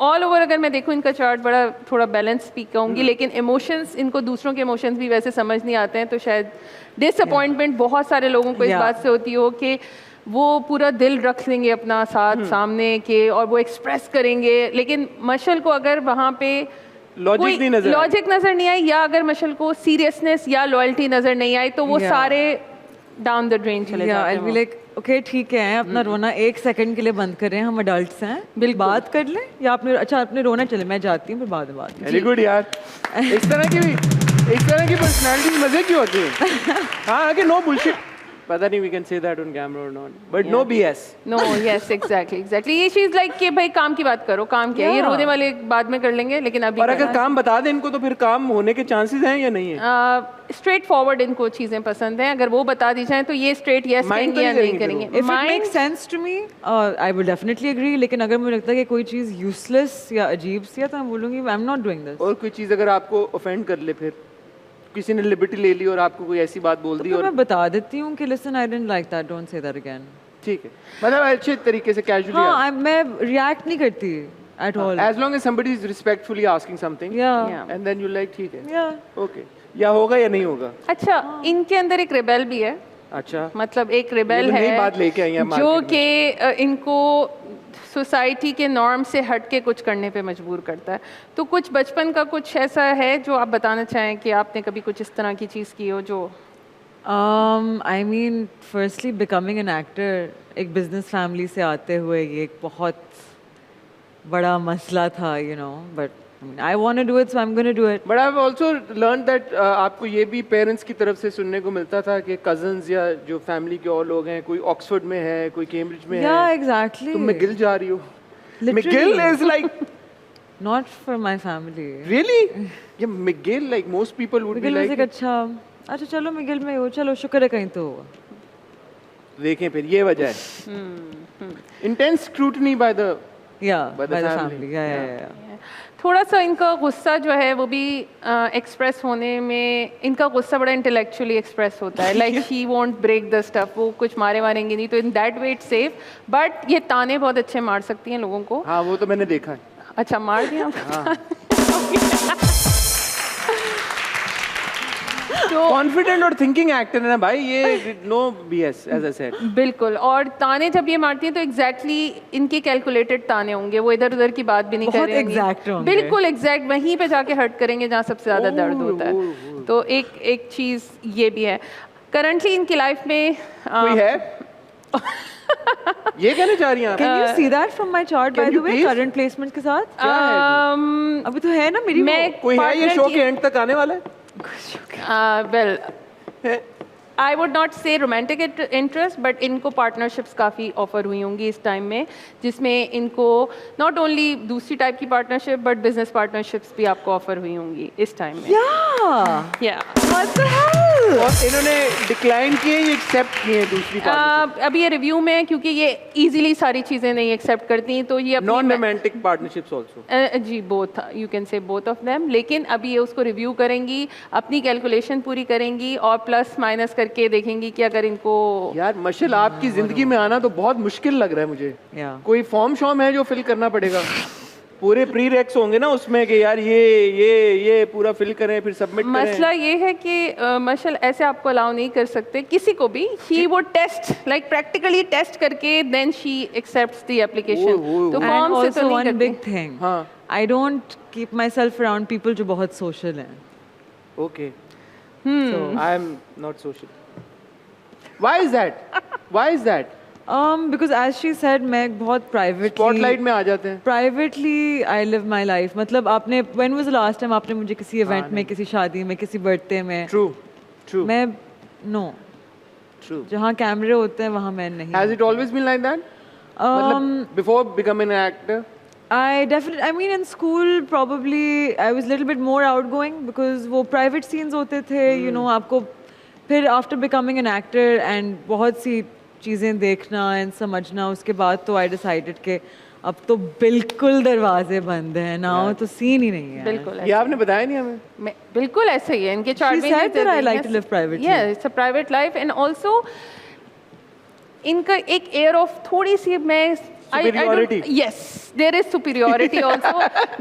ऑल ओवर अगर मैं देखूं इनका चार्ट बड़ा थोड़ा बैलेंस भी कहूँगी, लेकिन इमोशंस, इनको दूसरों के इमोशंस भी वैसे समझ नहीं आते हैं, तो शायद डिसअपॉइंटमेंट बहुत सारे लोगों को इस बात से होती हो कि वो पूरा दिल रख लेंगे अपना साथ सामने के और वो एक्सप्रेस करेंगे, लेकिन मशल को अगर वहाँ पे लॉजिक नजर नहीं आई, या अगर मशल को सीरियसनेस या लॉयल्टी नजर नहीं आई, तो वो सारे डाउन द ड्रेन चले जाते हैं। I'll be like, okay, ठीक है, अपना रोना 1 सेकंड के लिए बंद करें, हम अडल्ट्स हैं, बात कर लें, या आपने रोना, चले मैं जाती हूँ, फिर बाद में बात। वेरी गुड यार। इस तरह की पर्सनालिटी मजे की होती है। हाँ, कि नो बुलशिट, पता नहीं we can say that on camera or not, but no BS. No, yes, exactly. ये चीज लाइक कि भाई काम की बात करो, काम क्या है, ये रोने वाले बाद में कर लेंगे, लेकिन अभी और अगर काम बता दें इनको तो फिर काम होने के चांसेस हैं या नहीं है? स्ट्रेट फॉरवर्ड इनको चीजें पसंद हैं, अगर वो बता दी जाए तो ये स्ट्रेट यस करेंगे या नहीं करेंगे। If it makes sense to me, I will definitely agree, लेकिन अगर मुझे लगता है कि कोई चीज़ useless या अजीब सी है तो मैं बोलूँगी I'm not doing this। और कोई चीज़ अगर आपको ऑफेंड कर ले, फिर किसी ने लिबर्टी ले ली और आपको कोई ऐसी बात बोल दी, और मैं बता देती हूँ कि listen, I didn't like that, don't say that again। ठीक है, मतलब अच्छे तरीके से कैजुअली। हाँ, मैं रिएक्ट नहीं करती at all। As long as somebody is respectfully asking something, yeah, and then you like, ठीक है, yeah, okay, या होगा या नहीं होगा। अच्छा, इनके अंदर एक रेबेल भी है। अच्छा, मतलब एक रेबेल है नई बात लेके आई हैं जो कि इनको सोसाइटी के नॉर्म से हट के कुछ करने पे मजबूर करता है। तो कुछ बचपन का कुछ ऐसा है जो आप बताना चाहें कि आपने कभी कुछ इस तरह की चीज़ की हो जो I mean, firstly, becoming an actor, एक business family से आते हुए ये एक बहुत बड़ा मसला था, you know, but I mean, I want to do it, so I'm going to do it। But I've also learned that आपको ये भी पेरेंट्स की तरफ से सुनने को मिलता था कि कजन्स या जो फैमिली के और लोग हैं, कोई ऑक्सफोर्ड में है, कोई कैम्ब्रिज में है। Yeah, exactly। तुम McGill जा रही हो। Literally। McGill is like not for my family। really? Yeah, McGill, like most people would be McGill like, अच्छा चलो McGill में हो, चलो शुक्र है कहीं तो हुआ। देखें फिर ये वजह है। Intense scrutiny by the by the family। Yeah। थोड़ा सा इनका गुस्सा जो है वो भी एक्सप्रेस होने में, इनका गुस्सा बड़ा इंटेलेक्चुअली एक्सप्रेस होता है, like she won't break the stuff, वो कुछ मारेंगे नहीं, तो in that way it's safe. But ये ताने बहुत अच्छे मार सकती हैं लोगों को। हाँ, वो तो मैंने देखा है। अच्छा, मार दिया। कॉन्फिडेंट और थिंकिंग एक्टर है ना भाई, ये no BS, as I said. बिल्कुल, और ताने जब ये मारती हैं तो एग्जैक्टली इनके कैलकुलेटेड ताने होंगे, वो इधर उधर की बात भी नहीं करेंगे, बिल्कुल एग्जैक्ट वहीं पे जाके हर्ट करेंगे जहाँ सबसे ज्यादा दर्द होता है। तो एक चीज ये भी है। करंटली इनकी लाइफ में कोई है ये कहना चाह रही हैं? Can you see that from my chart by the way, current placement के साथ? अभी तो है ना मेरी, मैं कोई है ये शो के एंड तक आने वाला है? well, I would not say romantic interest, but इनको partnerships काफ़ी ऑफर हुई होंगी इस टाइम में, जिसमें इनको not only दूसरी टाइप की partnership but business partnerships भी आपको ऑफर हुई होंगी इस टाइम में। Yeah। What the hell? और इन्होंने डिक्लाइन किए, ये एक्सेप्ट किए दूसरी पार्टनरशिप? अभी ये रिव्यू में है क्योंकि ये इजीली सारी चीज़ें नहीं एक्सेप्ट करती, तो ये अपनी नॉन रोमांटिक पार्टनरशिप्स आल्सो। जी, both, you can say both of them, लेकिन अभी ये उसको रिव्यू करेंगी, अपनी कैलकुलेशन पूरी करेंगी और प्लस माइनस करके देखेंगी कि अगर इनको। यार मशल, आपकी जिंदगी में आना तो बहुत मुश्किल लग रहा है मुझे। कोई फॉर्म शॉर्म है जो फिल करना पड़ेगा? पूरे प्री रेक्स होंगे ना उसमें कि यार ये पूरा फिल करें फिर सबमिट करें। मसला ये है कि मशल ऐसे आपको अलाउ नहीं कर सकते किसी को भी। शी वो टेस्ट लाइक प्रैक्टिकली टेस्ट करके then she accepts the application. तो फॉर्म से तो नहीं करते। Big thing, I don't keep myself around people जो बहुत सोशल हैं। Okay, I am not social. Why is that? Because as she said, मैं बहुत privately spotlight में आ जाते हैं। Privately I live my life। मतलब आपने when was the last time आपने मुझे किसी event में, किसी शादी में, किसी birthday में? True। मैं no। True। जहाँ कैमरे होते हैं वहाँ मैं नहीं। Has it always been like that? मतलब before becoming an actor? I mean in school probably I was a little bit more outgoing because वो private scenes होते थे, you know, आपको फिर after becoming an actor and बहुत सी चीज़ें देखना and समझना, उसके बाद तो आई डिसाइडेड कि अब तो बिल्कुल दरवाजे बंद हैं ना, तो सीन ही नहीं है। बिल्कुल ये आपने बताया नहीं हमें। बिल्कुल ऐसे ही है इनके chart She said that I like to live privately. Yeah, it's a private life and also इनका एक एयर ऑफ थोड़ी सी मैं Superiority. yes there is superiority also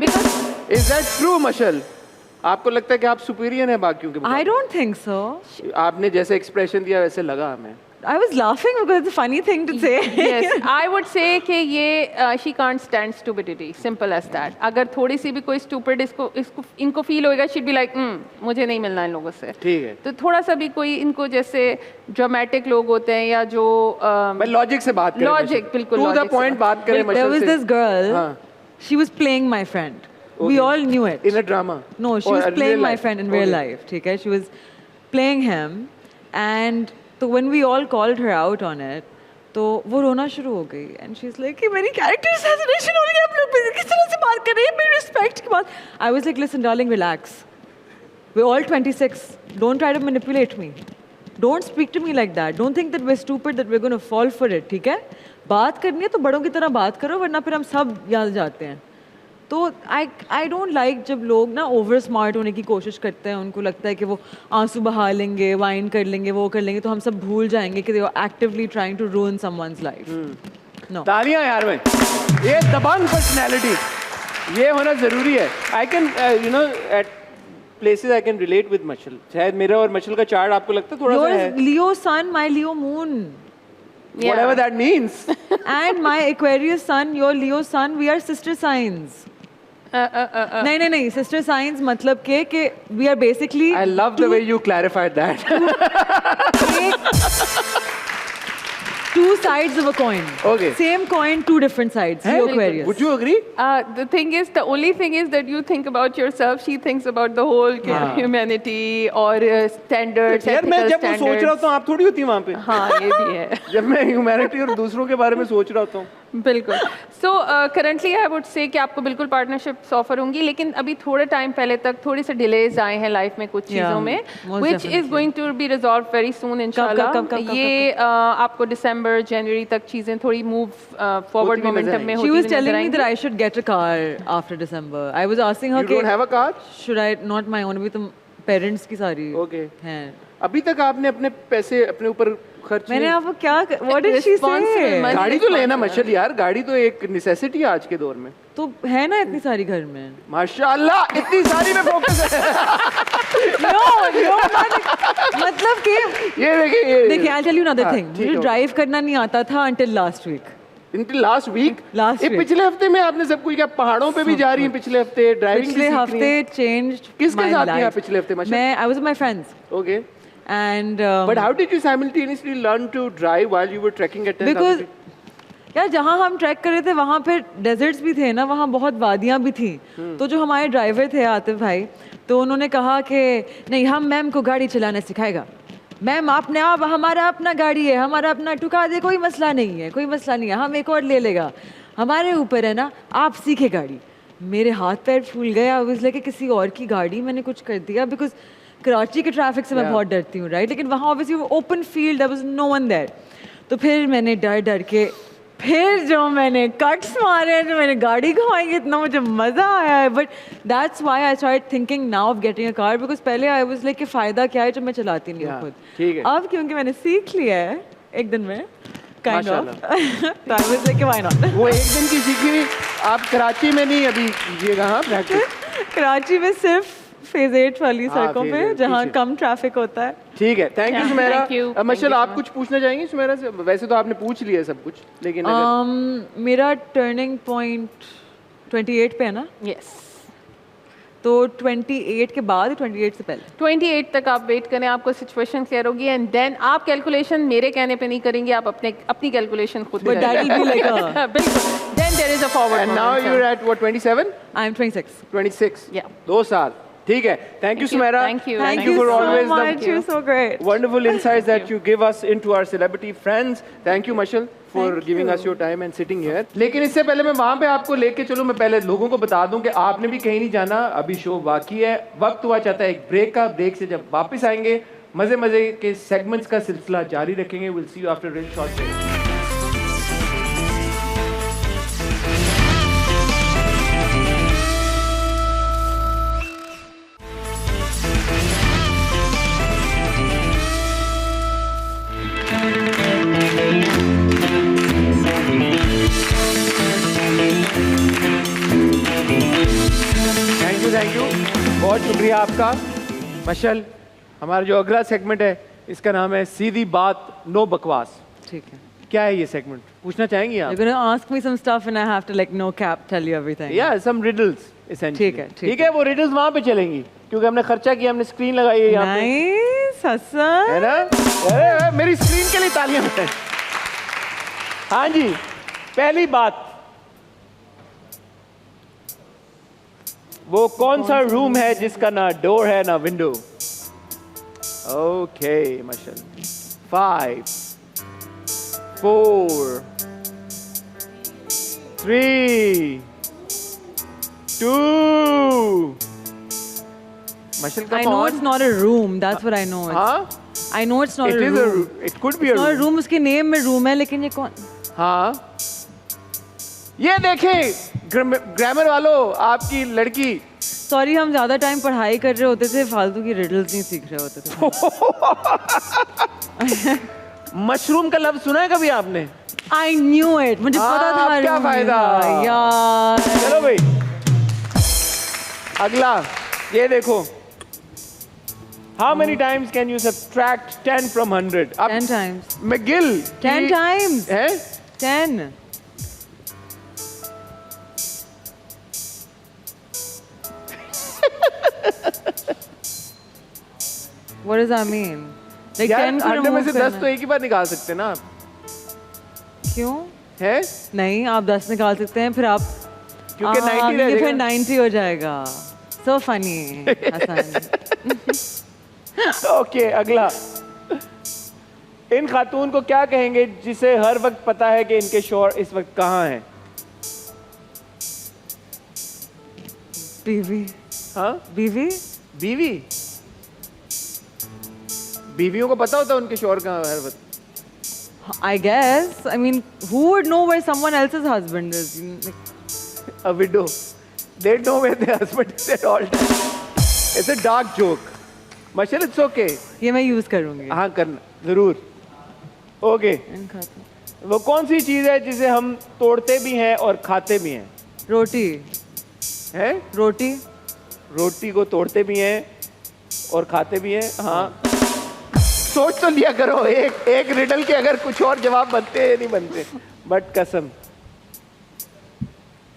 because Is that true, मशल? आपको लगता है कि आप सुपीरियर हैं बाकियों के I don't think so. आपने जैसे एक्सप्रेशन दिया वैसे लगा हमें। I was laughing because it's a funny thing to say. yes I would say कि ये she can't stand stupidity, simple as that. अगर थोड़ी सी भी कोई stupid इसको इनको फील होएगा, she'd be like मुझे नहीं मिलना इन लोगों से। ठीक है। तो थोड़ा सा भी कोई इनको जैसे ड्रामेटिक लोग होते हैं या जो मैं लॉजिक से बात करें। लॉजिक बिल्कुल टू द logic से पॉइंट बात करें There मशल was से। this girl. हाँ। She was playing my friend. We all knew it. In a drama? No, she Or was in playing real my life? friend in real Okay. life. ठीक है? She was playing him, and so when we all called her out on it, तो वो रोना शुरू हो गई and she's like कि मेरी character assassination हो रही है, आप लोग किस तरह से बात कर रही है, मेरी respect की बात। I was like, listen darling, relax. We're all 26. Don't try to manipulate me. Don't speak to me like that. Don't think that we're stupid, that we're going to fall for it. ठीक है? बात करनी है तो बड़ों की तरह बात करो, वरना फिर हम सब याद जाते हैं। तो आई डोंट लाइक जब लोग ना ओवर स्मार्ट होने की कोशिश करते हैं, उनको लगता है कि वो आंसू बहा लेंगे, वाइन कर लेंगे, वो कर लेंगे, तो हम सब भूल जाएंगे कि they are actively trying to ruin someone's life. No तालियां यार भाई, ये दबंग पर्सनैलिटी, ये होना जरूरी है। I can you know at places I can relate with Mashal. शायद मेरा और मशल का चार्ट आपको लगता है थोड़ा सा है। Leo sun, my Leo moon, Whatever that means. and my Aquarius sun, your Leo sun, we are sister signs. नहीं sister signs मतलब कि we are basically I love the way you clarified that. two sides of a coin. Okay. Same coin, two different sides. Leo Aquarius. Would you agree? The thing is, the only thing is that you think about yourself, she thinks about the whole humanity or standards, यार मैं ethical जब वो सोच रहा होता हूँ आप थोड़ी होती वहाँ पे। हाँ ये भी है। जब मैं ह्यूमैनिटी और दूसरों के बारे में सोच रहा होता हूँ। बिल्कुल। So currently I would say कि आपको बिल्कुल पार्टनरशिप्स ऑफर होंगी, लेकिन अभी थोड़े टाइम पहले तक थोड़ी से डिलेज आए हैं लाइफ में कुछ चीज़ों में, which is going to be resolve very soon इंशाल्लाह। ये आपको दिसंबर जनवरी तक चीज़ें थोड़ी मूव फॉरवर्ड मोमेंटम में She was telling me that I should get a car after December. I was asking her, You don't have a car? should I not my own? अभी तो पेरेंट्स की सारी Okay. हैं। अभी तक आपने अपने पैसे अपने ऊपर खर्च मैंने आपको क्या what did she say? गाड़ी तो लेना मशल यार, गाड़ी तो एक नेसेसिटी है आज के दौर में। तो है ना इतनी सारी घर में। माशाल्लाह इतनी सारी में फोकस है। मतलब कि ये देखिए I'll tell you another thing. ठीक मुझे है। ड्राइव करना नहीं आता था until last week. Until last week? Last ये week. पिछले हफ्ते में आपने सब कुछ क्या पहाड़ों पे भी जा रही हैं पिछले हफ्ते ड्राइविंग पिछले हफ्ते changed किसके my साथ थी life. आप पिछले हफ्ते माशाल्लाह? मैं I was with my friends Okay. and But how did you simultaneously learn to drive while you were trekking at 10,000 because feet? यार जहाँ हम ट्रैक कर रहे थे वहाँ पे डेजर्ट्स भी थे ना, वहाँ बहुत वादियाँ भी थी। तो जो हमारे ड्राइवर थे आतिफ भाई, तो उन्होंने कहा कि नहीं हम मैम को गाड़ी चलाना सिखाएगा, मैम आपने आप हमारा अपना गाड़ी है, हमारा अपना ठुका दे, कोई मसला नहीं है, कोई मसला नहीं है, हम एक और ले लेगा, हमारे ऊपर है ना, आप सीखे गाड़ी। मेरे हाथ पैर फूल गए, आई वाज लाइक किसी और की गाड़ी मैंने कुछ कर दिया, बिकॉज कराची के ट्रैफिक से मैं बहुत डरती हूँ राइट, लेकिन वहाँ obviously open field, there was no one there. तो फिर मैंने डर डर के फिर जो मैंने कट्स मारे, जो मैंने गाड़ी घुमाई, इतना मुझे मज़ा आया है। But that's why I start thinking now of getting a car, because पहले आई वाज लाइक कि फ़ायदा क्या है जब मैं चलाती नहीं हूँ खुद। ठीक है। अब क्योंकि मैंने सीख लिया है एक दिन में काइंड ऑफ, तो आई वाज लाइक व्हाई नॉट। वो एक दिन की सीखी हुई आप कराची में नहीं अभी कीजिएगा हाँ प्रैक्टिस। कराची में सिर्फ फेज 8 वाली हाँ, सड़कों phase पे 8, जहाँ पीछे। कम ट्रैफिक होता है। ठीक है, thank you Sumaira. thank you. Thank Mashal you so आप much. कुछ पूछना चाहेंगी सुमेरा से? वैसे तो आपने पूछ लिया सब कुछ, लेकिन अगर मेरा टर्निंग पॉइंट 28 पे है ना, यस तो 28 के बाद 28 से पहले 28 तक आप वेट करें, आपको सिचुएशन क्लियर होगी एंड देन आप कैलकुलेशन मेरे कहने पे नहीं करेंगे, आप अपनी कैलकुलेशन खुद But that will be like a- बिल्कुल, then there is a forward and now you are at what 27 I am 26। 26 Yeah. 2 साल। ठीक है, thank you Sumaira. Thank you. Thank you you for so always much. the You're so great. wonderful insights that you give us into our celebrity friends. Thank you Mashal for giving us your time and sitting here. लेकिन इससे पहले मैं वहाँ पे आपको लेके चलूँ, मैं पहले लोगों को बता दूं कि आपने भी कहीं नहीं जाना, अभी शो बाकी है। वक्त हुआ चाहता है एक ब्रेक का, ब्रेक से जब वापस आएंगे मजे मजे के सेगमेंट्स का सिलसिला जारी रखेंगे. Will see you after real short break. Thank you. बहुत शुक्रिया आपका. मशल, हमारा जो अगला सेगमेंट है इसका नाम है सीधी बात नो बकवास. ठीक है. क्या है ये सेगमेंट? पूछना चाहेंगी आप? You're gonna ask me some stuff and I have to like no cap tell you everything. Yeah, some riddles essentially. ठीक है, ठीक है. वो रिडल्स वहाँ पे चलेंगी क्योंकि हमने खर्चा किया, हमने स्क्रीन लगाई है यहाँ पे. Nice, हसन. है ना? अरे मेरी स्क्रीन के लिए तालियां हैं. हाँ जी. पहली बात, वो कौन सा रूम है जिसका ना डोर है ना window? Okay Mashal. 5 4 3 2. Mashal, come I know on. it's not a room. That's what I know. हाँ? I know it's not It a is a room. room. It could be a It's not a room. room. उसके name में room है लेकिन ये कौन? हाँ. ये देखें ग्रामर वालों, आपकी लड़की. सॉरी, हम ज्यादा टाइम पढ़ाई कर रहे होते थे, फालतू की रिडल्स नहीं सीख रहे होते थे. मशरूम का लफ्ज सुना है कभी आपने? I knew it. मुझे पता था. अब क्या room फायदा यार. चलो भाई. अगला ये देखो. How many times can you subtract 10 from 100? 10 times. McGill. 10 times. है? 10. What does that mean? Like यार 10 को 100 में remove से 10 करना तो एक ही बार निकाल सकते ना आप. क्यों? है? नहीं, आप 10 निकाल सकते हैं, फिर आप क्योंकि 90 रह क्योंकि फिर जाएगा. 90 हो जाएगा. So funny. हसन. ओके अगला. इन खातून को क्या कहेंगे जिसे हर वक्त पता है कि इनके शौहर इस वक्त कहाँ हैं? बीवी. हाँ? बीवी? बीवी. बीवियों को पता होता है उनके शौहर कहाँ हर वक्त? I guess. I mean, who would know where someone else's husband is? Like, A widow. They know where their husband is at all times. It's a dark joke. Mashal, it's okay. ये मैं use करूंगी. हाँ करना जरूर. Okay. इन खातों. वो कौन सी चीज है जिसे हम तोड़ते भी हैं और खाते भी हैं? रोटी. हैं? रोटी. रोटी को तोड़ते भी हैं और खाते भी हैं. हाँ. सोच तो लिया करो. एक रिडल के अगर कुछ और जवाब बनते हैं नहीं बनते. बट कसम.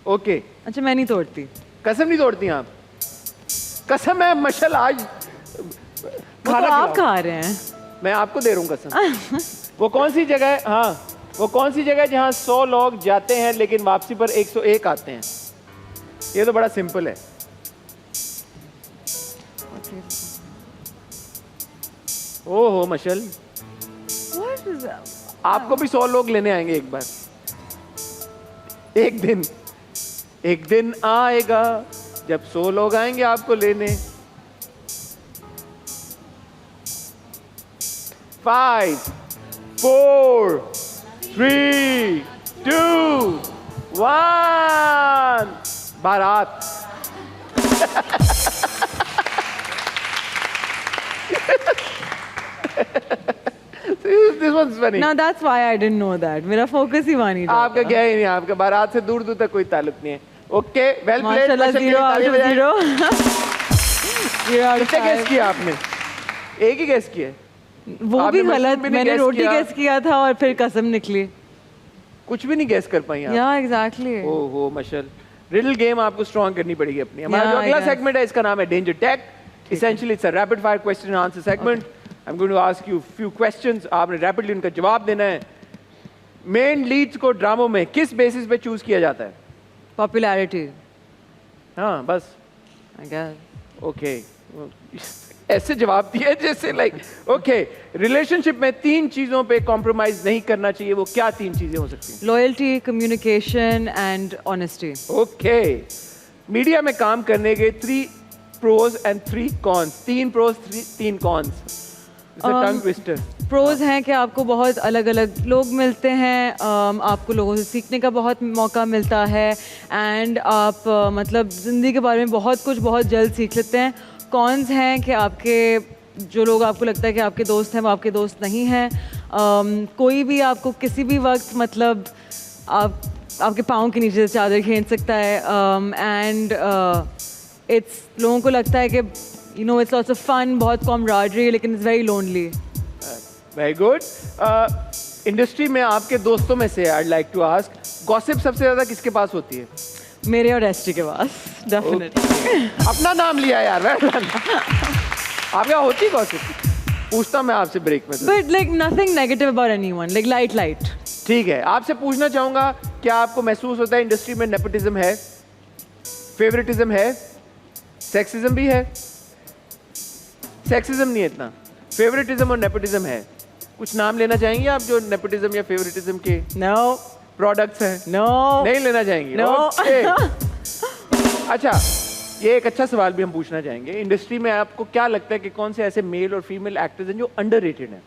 ओके. अच्छा, मैं नहीं तोड़ती. कसम नहीं तोड़ती आप? कसम है मशल आज वो तो आप खा रहे हैं. मैं आपको दे रहा हूँ कसम. वो कौन सी जगह है? हाँ, वो कौन सी जगह है जहाँ 100 लोग जाते हैं लेकिन वापसी पर 101 आते हैं? ये तो बड़ा सिंपल है. ओहो मशल, What is that? आपको भी 100 लोग लेने आएंगे एक बार. एक दिन आएगा जब 100 लोग आएंगे आपको लेने. 5 4 3 2 1. बारात. This one's funny. Now that's why I didn't know that. मेरा फोकस ही वहाँ नहीं आपका क्या ही नहीं. आपका बारात से दूर दूर तक कोई ताल्लुक नहीं है. Okay, well played. माशाल्लाह 0 out of 0. 0 out of कितने गेस 5. किया आपने? एक ही गेस किया. वो आपने भी मशरूम गलत. भी नहीं मैंने guess रोटी किया. गेस किया था और फिर कसम निकली. कुछ भी नहीं गेस कर पाई आप. Yeah, exactly. ओहो मशल. रिडल गेम आपको स्ट्रॉन्ग करनी पड़ेगी अपनी. हमारा Yeah, जो अगला I guess. सेगमेंट है इसका नाम है danger tech. Essentially it's a rapid fire question and answer segment. I'm going to ask you few questions. आपने रैपिडली उनका जवाब देना है. मेन लीड्स को ड्रामों में किस बेसिस पे चूज किया जाता है? Popularity. हाँ बस. I guess. ओके. ऐसे जवाब दिए जैसे लाइक ओके. रिलेशनशिप में 3 चीजों पे कॉम्प्रोमाइज नहीं करना चाहिए. वो क्या 3 चीजें हो सकती हैं? Loyalty, communication and honesty. Okay. Media में काम करने के 3 pros and 3 cons. 3 pros 3 cons. Tongue twister? Pros हैं कि आपको बहुत अलग अलग लोग मिलते हैं, आपको लोगों से सीखने का बहुत मौका मिलता है, एंड आप मतलब ज़िंदगी के बारे में बहुत कुछ बहुत जल्द सीख लेते हैं। कॉन्स हैं कि आपके जो लोग आपको लगता है कि आपके दोस्त हैं वो आपके दोस्त नहीं हैं। कोई भी आपको किसी भी वक्त मतलब आपके पाँव के नीचे चादर खींच सकता है, एंड इट्स लोगों को लगता है कि you know it's lots of fun, बहुत कॉमराडरी, लेकिन it's very lonely. Very good. Industry में आपके दोस्तों में से I like to ask, gossip सबसे ज़्यादा किसके पास होती है? मेरे और एसटी के पास डेफिनेटली। अपना नाम लिया यार, आप क्या होती गॉसिप? पूछता मैं आपसे ब्रेक में। But like nothing negative about anyone, like light. ठीक है, आपसे पूछना चाहूंगा, क्या आपको महसूस होता है इंडस्ट्री में नेपोटिज्म है, फेवरेटिज्म है, सेक्सिज्म भी है? सेक्सिज्म नहीं है इतना, फेवरेटिज्म और नेपोटिज्म है। कुछ नाम लेना चाहेंगे आप जो नेपोटिज्म या फेवरेटिज्म के नो प्रोडक्ट्स हैं? नो नहीं लेना चाहेंगे? No. Okay. अच्छा, ये एक अच्छा सवाल भी हम पूछना चाहेंगे, इंडस्ट्री में आपको क्या लगता है कि कौन से ऐसे मेल और फीमेल एक्टर्स हैं जो अंडररेटेड हैं?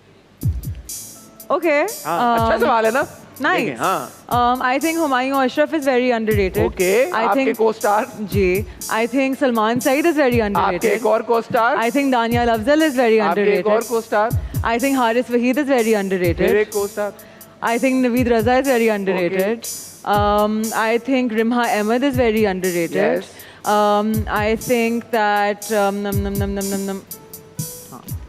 ओके, हाँ, अच्छा सवाल है ना? नाइस। हाँ, I think Humayun Ashraf is very underrated. Okay, I आपके थिंक को-स्टार? जी, I think Salman Saeed is very आपके अंडररेटेड। एक और co-star? I think Daniyal Afzal is very आपके एक और underrated. Co-star? I think Haris Waheed is very मेरे underrated. Co-star? I think Naveed Raza is very underrated. I think Rimha Ahmed is very underrated. Yes. I think that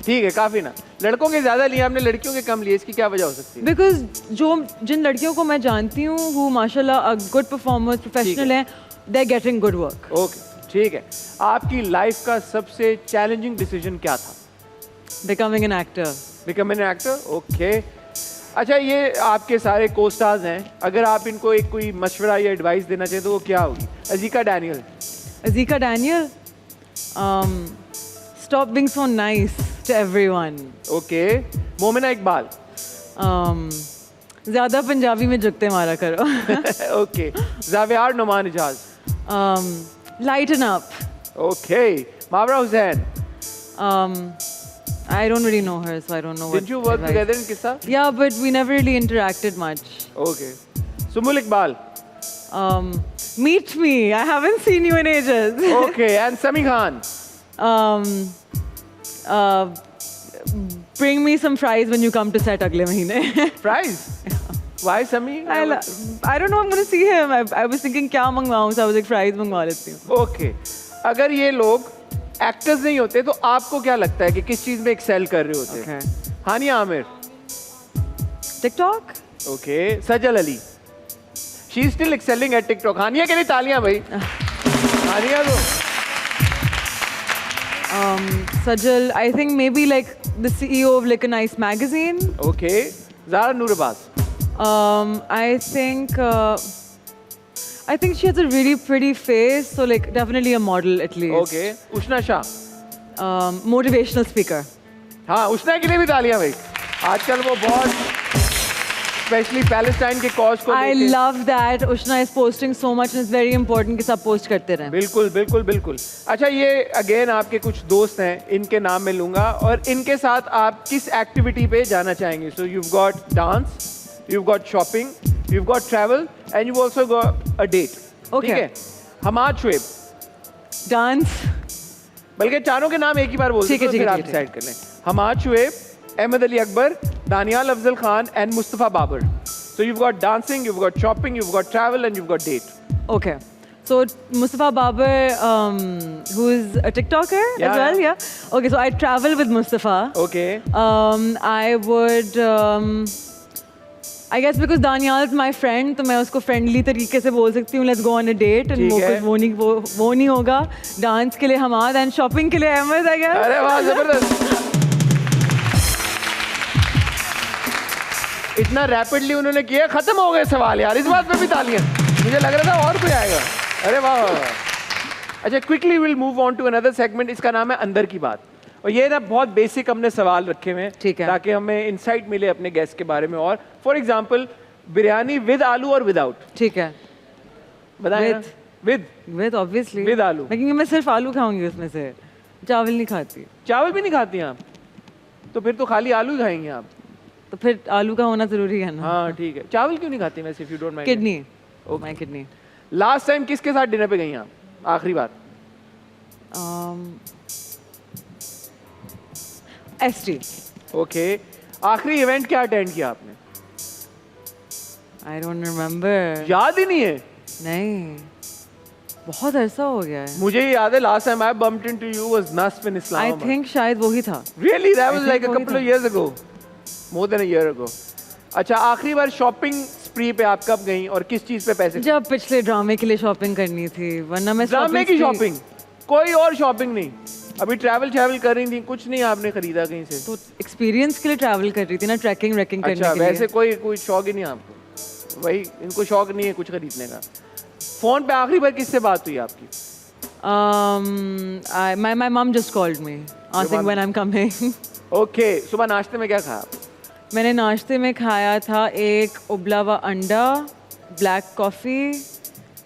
ठीक है, काफी ना। लड़कों के ज्यादा लिए आपने, लड़कियों के कम लिए, इसकी क्या वजह हो सकती है? because जिन लड़कियों को मैं जानती हूँ who माशाल्लाह good performers, professional हैं, they're getting good work. Okay, ठीक है। आपकी लाइफ का सबसे चैलेंजिंग डिसीजन क्या था? Becoming an actor. Become an actor? Okay. अच्छा, ये आपके सारे को-स्टार्स हैं, अगर आप इनको एक कोई मशवरा या एडवाइस देना चाहें तो वो क्या होगी? Azika Daniel? Azika Daniel, stop being so nice to everyone. ओके। मोमिना इकबाल? ज़्यादा पंजाबी में जुगते मारा करो. ओके। जावियार नुमान इजाज? Lighten up. ओके। Mawra Hussain? I don't really know her, so I don't know what. Did you work advice. together in Kissa? Yeah, but we never really interacted much. Okay. Sumul Iqbal? Meet me. I haven't seen you in ages. Okay. And समी Khan? Bring me some fries when you come to set अगले महीने. Fries? Why Sami? I don't know. I'm gonna see him. I was thinking क्या मंगवाऊँ, so I was like fries मंगवा लेती हूँ. Okay. अगर ये लोग एक्टर्स नहीं होते तो आपको क्या लगता है कि किस चीज में एक्सेल कर रहे होते? Okay. हानिया आमिर? TikTok? ओके। Sajal Ali? She is still excelling at TikTok. Hania के लिए तालियां भाई। हानिया तो Sajal, I think maybe like the CEO of Like a Nice magazine. Okay. Zara Noor Abbas? I think she has a really pretty face, so like definitely a model at least. Okay. Ushana Shah? Motivational speaker. हाँ, उष्णा के लिए भी तालियां भाई। आजकल वो बहुत specially Palestine के कॉज को I लेके- love that Ushna is posting so much and it's very important कि सब पोस्ट करते रहें. बिल्कुल बिल्कुल बिल्कुल। अच्छा, ये अगेन आपके कुछ दोस्त हैं, इनके नाम मैं लूंगा और इनके साथ आप किस एक्टिविटी पे जाना चाहेंगे? सो you've got dance, you've got shopping, you've got travel and you've also got a date. Okay. ठीक है? हमाद शुएब? Dance. बल्कि चारों के नाम एक ही बार बोल ठीक है, दो, ठीक फिर है, आप ठीक है। डिसाइड कर लें। Hammad Shoaib, Ahmed Ali Akbar, Danyal Afzal Khan and Mustafa Babar. So you've got dancing, you've got shopping, you've got travel and you've got date. Okay. So Mustafa Babar, who is a TikToker Yeah, as well, yeah. yeah. Okay, so I travel with Mustafa. Okay. I would, I guess because Daniel is my friend, तो मैं उसको friendly तरीके से बोल सकती हूँ let's go on a date and ठीक है। वो नहीं होगा. Dance के लिए हमाद and shopping के लिए अहमद I guess. अरे वाह, जबरदस्त। इतना रैपिडली उन्होंने किया, खत्म हो गए सवाल यार। इस बात पे भी तालियां। मुझे लग रहा था और कोई आएगा। अरे वाह वाह वाह। अच्छा, quickly will move on to another segment, इसका नाम है अंदर की बात। और ये ना बहुत बेसिक हमने सवाल रखे हुए हैं, ठीक है। ताकि हमें इंसाइट मिले अपने गेस्ट के बारे में। और फॉर एग्जांपल बिरयानी विद आलू और विदाउट? ठीक है. बताएं। With. With? With obviously. With आलू। लेकिन मैं सिर्फ आलू खाऊंगी उसमें से, चावल नहीं खाती. चावल भी नहीं खाती हैं आप? तो फिर तो खाली आलू ही खाएंगे आप। तो फिर आलू का होना जरूरी है ना। हाँ ठीक है, चावल क्यों नहीं खाते वैसे, if you don't mind? Kidney, my kidney. Last time किसके साथ डिनर पे गई आप आखिरी बार? एसटी। ओके, आखिरी इवेंट क्या अटेंड किया आपने? I don't remember. याद ही नहीं है? नहीं, बहुत अरसा हो गया है। मुझे याद है last time I bumped into you was नस्फ इन आई इस्लामाबाद। थिंक शायद वही था। Really? That was I like think a couple वही of years ago. More than a year ago. अच्छा, आखिरी बार शॉपिंग स्प्री पे आप कब गई और किस चीज पे पैसे? जब पिछले ड्रामे के लिए शॉपिंग करनी थी, वरना मैं ड्रामे की spree- शॉपिंग, कोई और शॉपिंग नहीं? अभी ट्रैवल कर रही थी, कुछ नहीं आपने खरीदा कहीं से? तो एक्सपीरियंस के लिए ट्रैवल कर रही थी ना, ट्रैकिंग करने अच्छा, के लिए। वैसे कोई शौक ही नहीं आपको? वही, इनको शौक नहीं है कुछ खरीदने का। फोन पे आखिरी बार किससे बात हुई आपकी? My mom just called me asking when I'm coming. Okay, सुबह नाश्ते में क्या खाया? मैंने नाश्ते में खाया था एक उबला हुआ अंडा, ब्लैक कॉफ़ी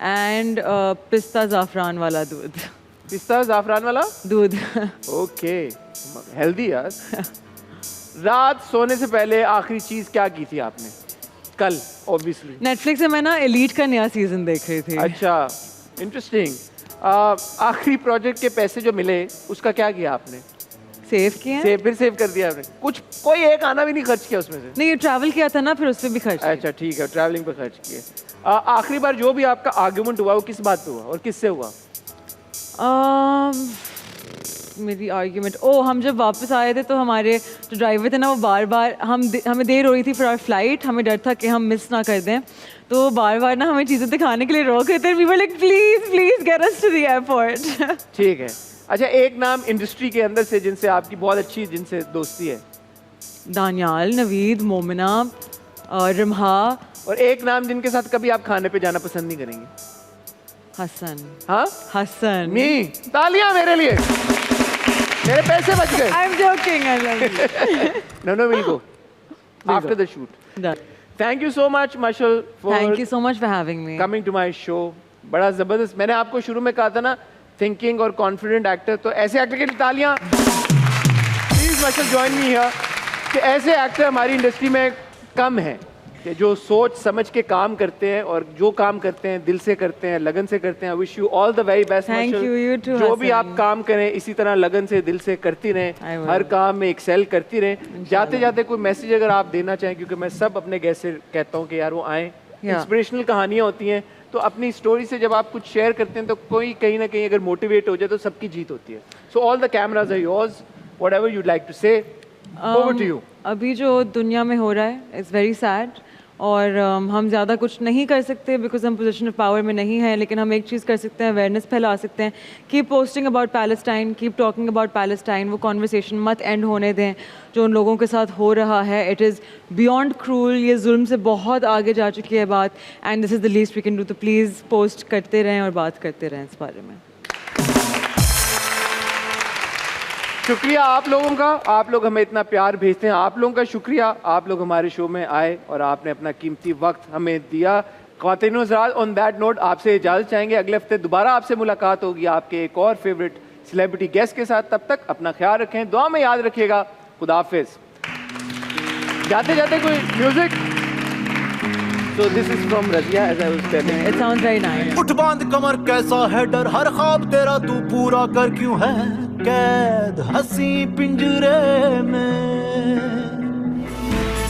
एंड पिस्ता ज़ाफ़रान वाला दूध। पिस्ता ज़ाफ़रान वाला दूध। ओके, हेल्दी यार। रात सोने से पहले आखिरी चीज क्या की थी आपने? कल ऑब्वियसली नेटफ्लिक्स से मैं ना एलीट का नया सीजन देख रही थी। अच्छा, इंटरेस्टिंग। आखिरी प्रोजेक्ट के पैसे जो मिले उसका क्या किया आपने? सेव किए हैं? फिर सेव कर दिया आपने? कुछ कोई एक आना भी नहीं खर्च किया उसमें से? नहीं, ट्रैवल किया था ना, फिर उससे भी खर्च किया। अच्छा ठीक है, ट्रैवलिंग पे खर्च किए। आखिरी बार जो भी आपका आर्ग्यूमेंट हुआ वो किस बात पे हुआ और किससे हुआ? मेरी आर्ग्यूमेंट, हम जब वापस आए थे तो हमारे जो ड्राइवर थे ना, वो बार बार हमें देर हो रही थी फॉर आवर फ्लाइट, हमें डर था कि हम मिस ना कर दें, तो वो बार बार ना हमें चीज़ें दिखाने के लिए रोक रहे थे। We were like please get us to the airport. ठीक है। अच्छा, एक नाम इंडस्ट्री के अंदर से जिनसे आपकी बहुत अच्छी जिनसे दोस्ती है? दानियाल, नवीद, मोमिना और रिमहा। और एक नाम जिनके साथ कभी आप खाने पे जाना पसंद नहीं करेंगे? हसन। हाँ, हसन। मी, तालियां मेरे लिए, मेरे पैसे बच गए। I am joking, I love you. No, we'll go after the shoot. Done. Thank you so much, Mashal, for Thank you so much for having me. coming to my show. बड़ा जबरदस्त। मैंने आपको शुरू में कहा था ना, थिंकिंग और कॉन्फिडेंट एक्टर, तो ऐसे एक्टर के लिए तालियां। Please Mashal join me here. कि ऐसे एक्टर हमारी इंडस्ट्री में कम हैं कि जो सोच समझ के काम करते हैं और जो काम करते हैं दिल से करते हैं, लगन से करते हैं। Wish you all the very best. Thank you, you too, जो भी Hassan. आप काम करें इसी तरह लगन से दिल से करती I रहें, will. हर काम में एक्सेल करती रहें। जाते जाते कोई मैसेज अगर आप देना चाहें, क्योंकि मैं सब अपने गेस्ट से कहता हूँ कि यार वो आएँ, इंस्पिरेशनल कहानियाँ होती हैं, तो अपनी स्टोरी से जब आप कुछ शेयर करते हैं तो कोई कहीं ना कहीं अगर मोटिवेट हो जाए तो सबकी जीत होती है। So all the cameras are yours, whatever you'd like to say, over to you. अभी जो दुनिया में हो रहा है इट्स वेरी सैड, और हम ज़्यादा कुछ नहीं कर सकते बिकॉज हम पोजीशन ऑफ पावर में नहीं हैं, लेकिन हम एक चीज़ कर सकते हैं, अवेयरनेस फैला सकते हैं। Keep posting about Palestine, keep talking about Palestine. वो कॉन्वर्सेशन मत एंड होने दें जो उन लोगों के साथ हो रहा है। इट इज़ बियॉन्ड क्रूल, ये जुल्म से बहुत आगे जा चुकी है बात, and this is the least we can do. तो प्लीज़ पोस्ट करते रहें और बात करते रहें इस बारे में। शुक्रिया आप लोगों का, आप लोग हमें इतना प्यार भेजते हैं, आप लोगों का शुक्रिया, आप लोग हमारे शो में आए और आपने अपना कीमती वक्त हमें दिया। ख्वातीन हज़रात, ऑन दैट नोट आपसे इजाज़त चाहेंगे। अगले हफ्ते दोबारा आपसे मुलाकात होगी आपके एक और फेवरेट सेलिब्रिटी गेस्ट के साथ। तब तक अपना ख्याल रखें, दुआ में याद रखिएगा। खुदा हाफिज़। जाते जाते कोई music? So this is from Razia, as I was telling. It sounds very nice. उठ बांध कमर, कैसा है डर, हर ख्वाब तेरा तू पूरा कर, क्यों है कैद हंसी पिंजरे में।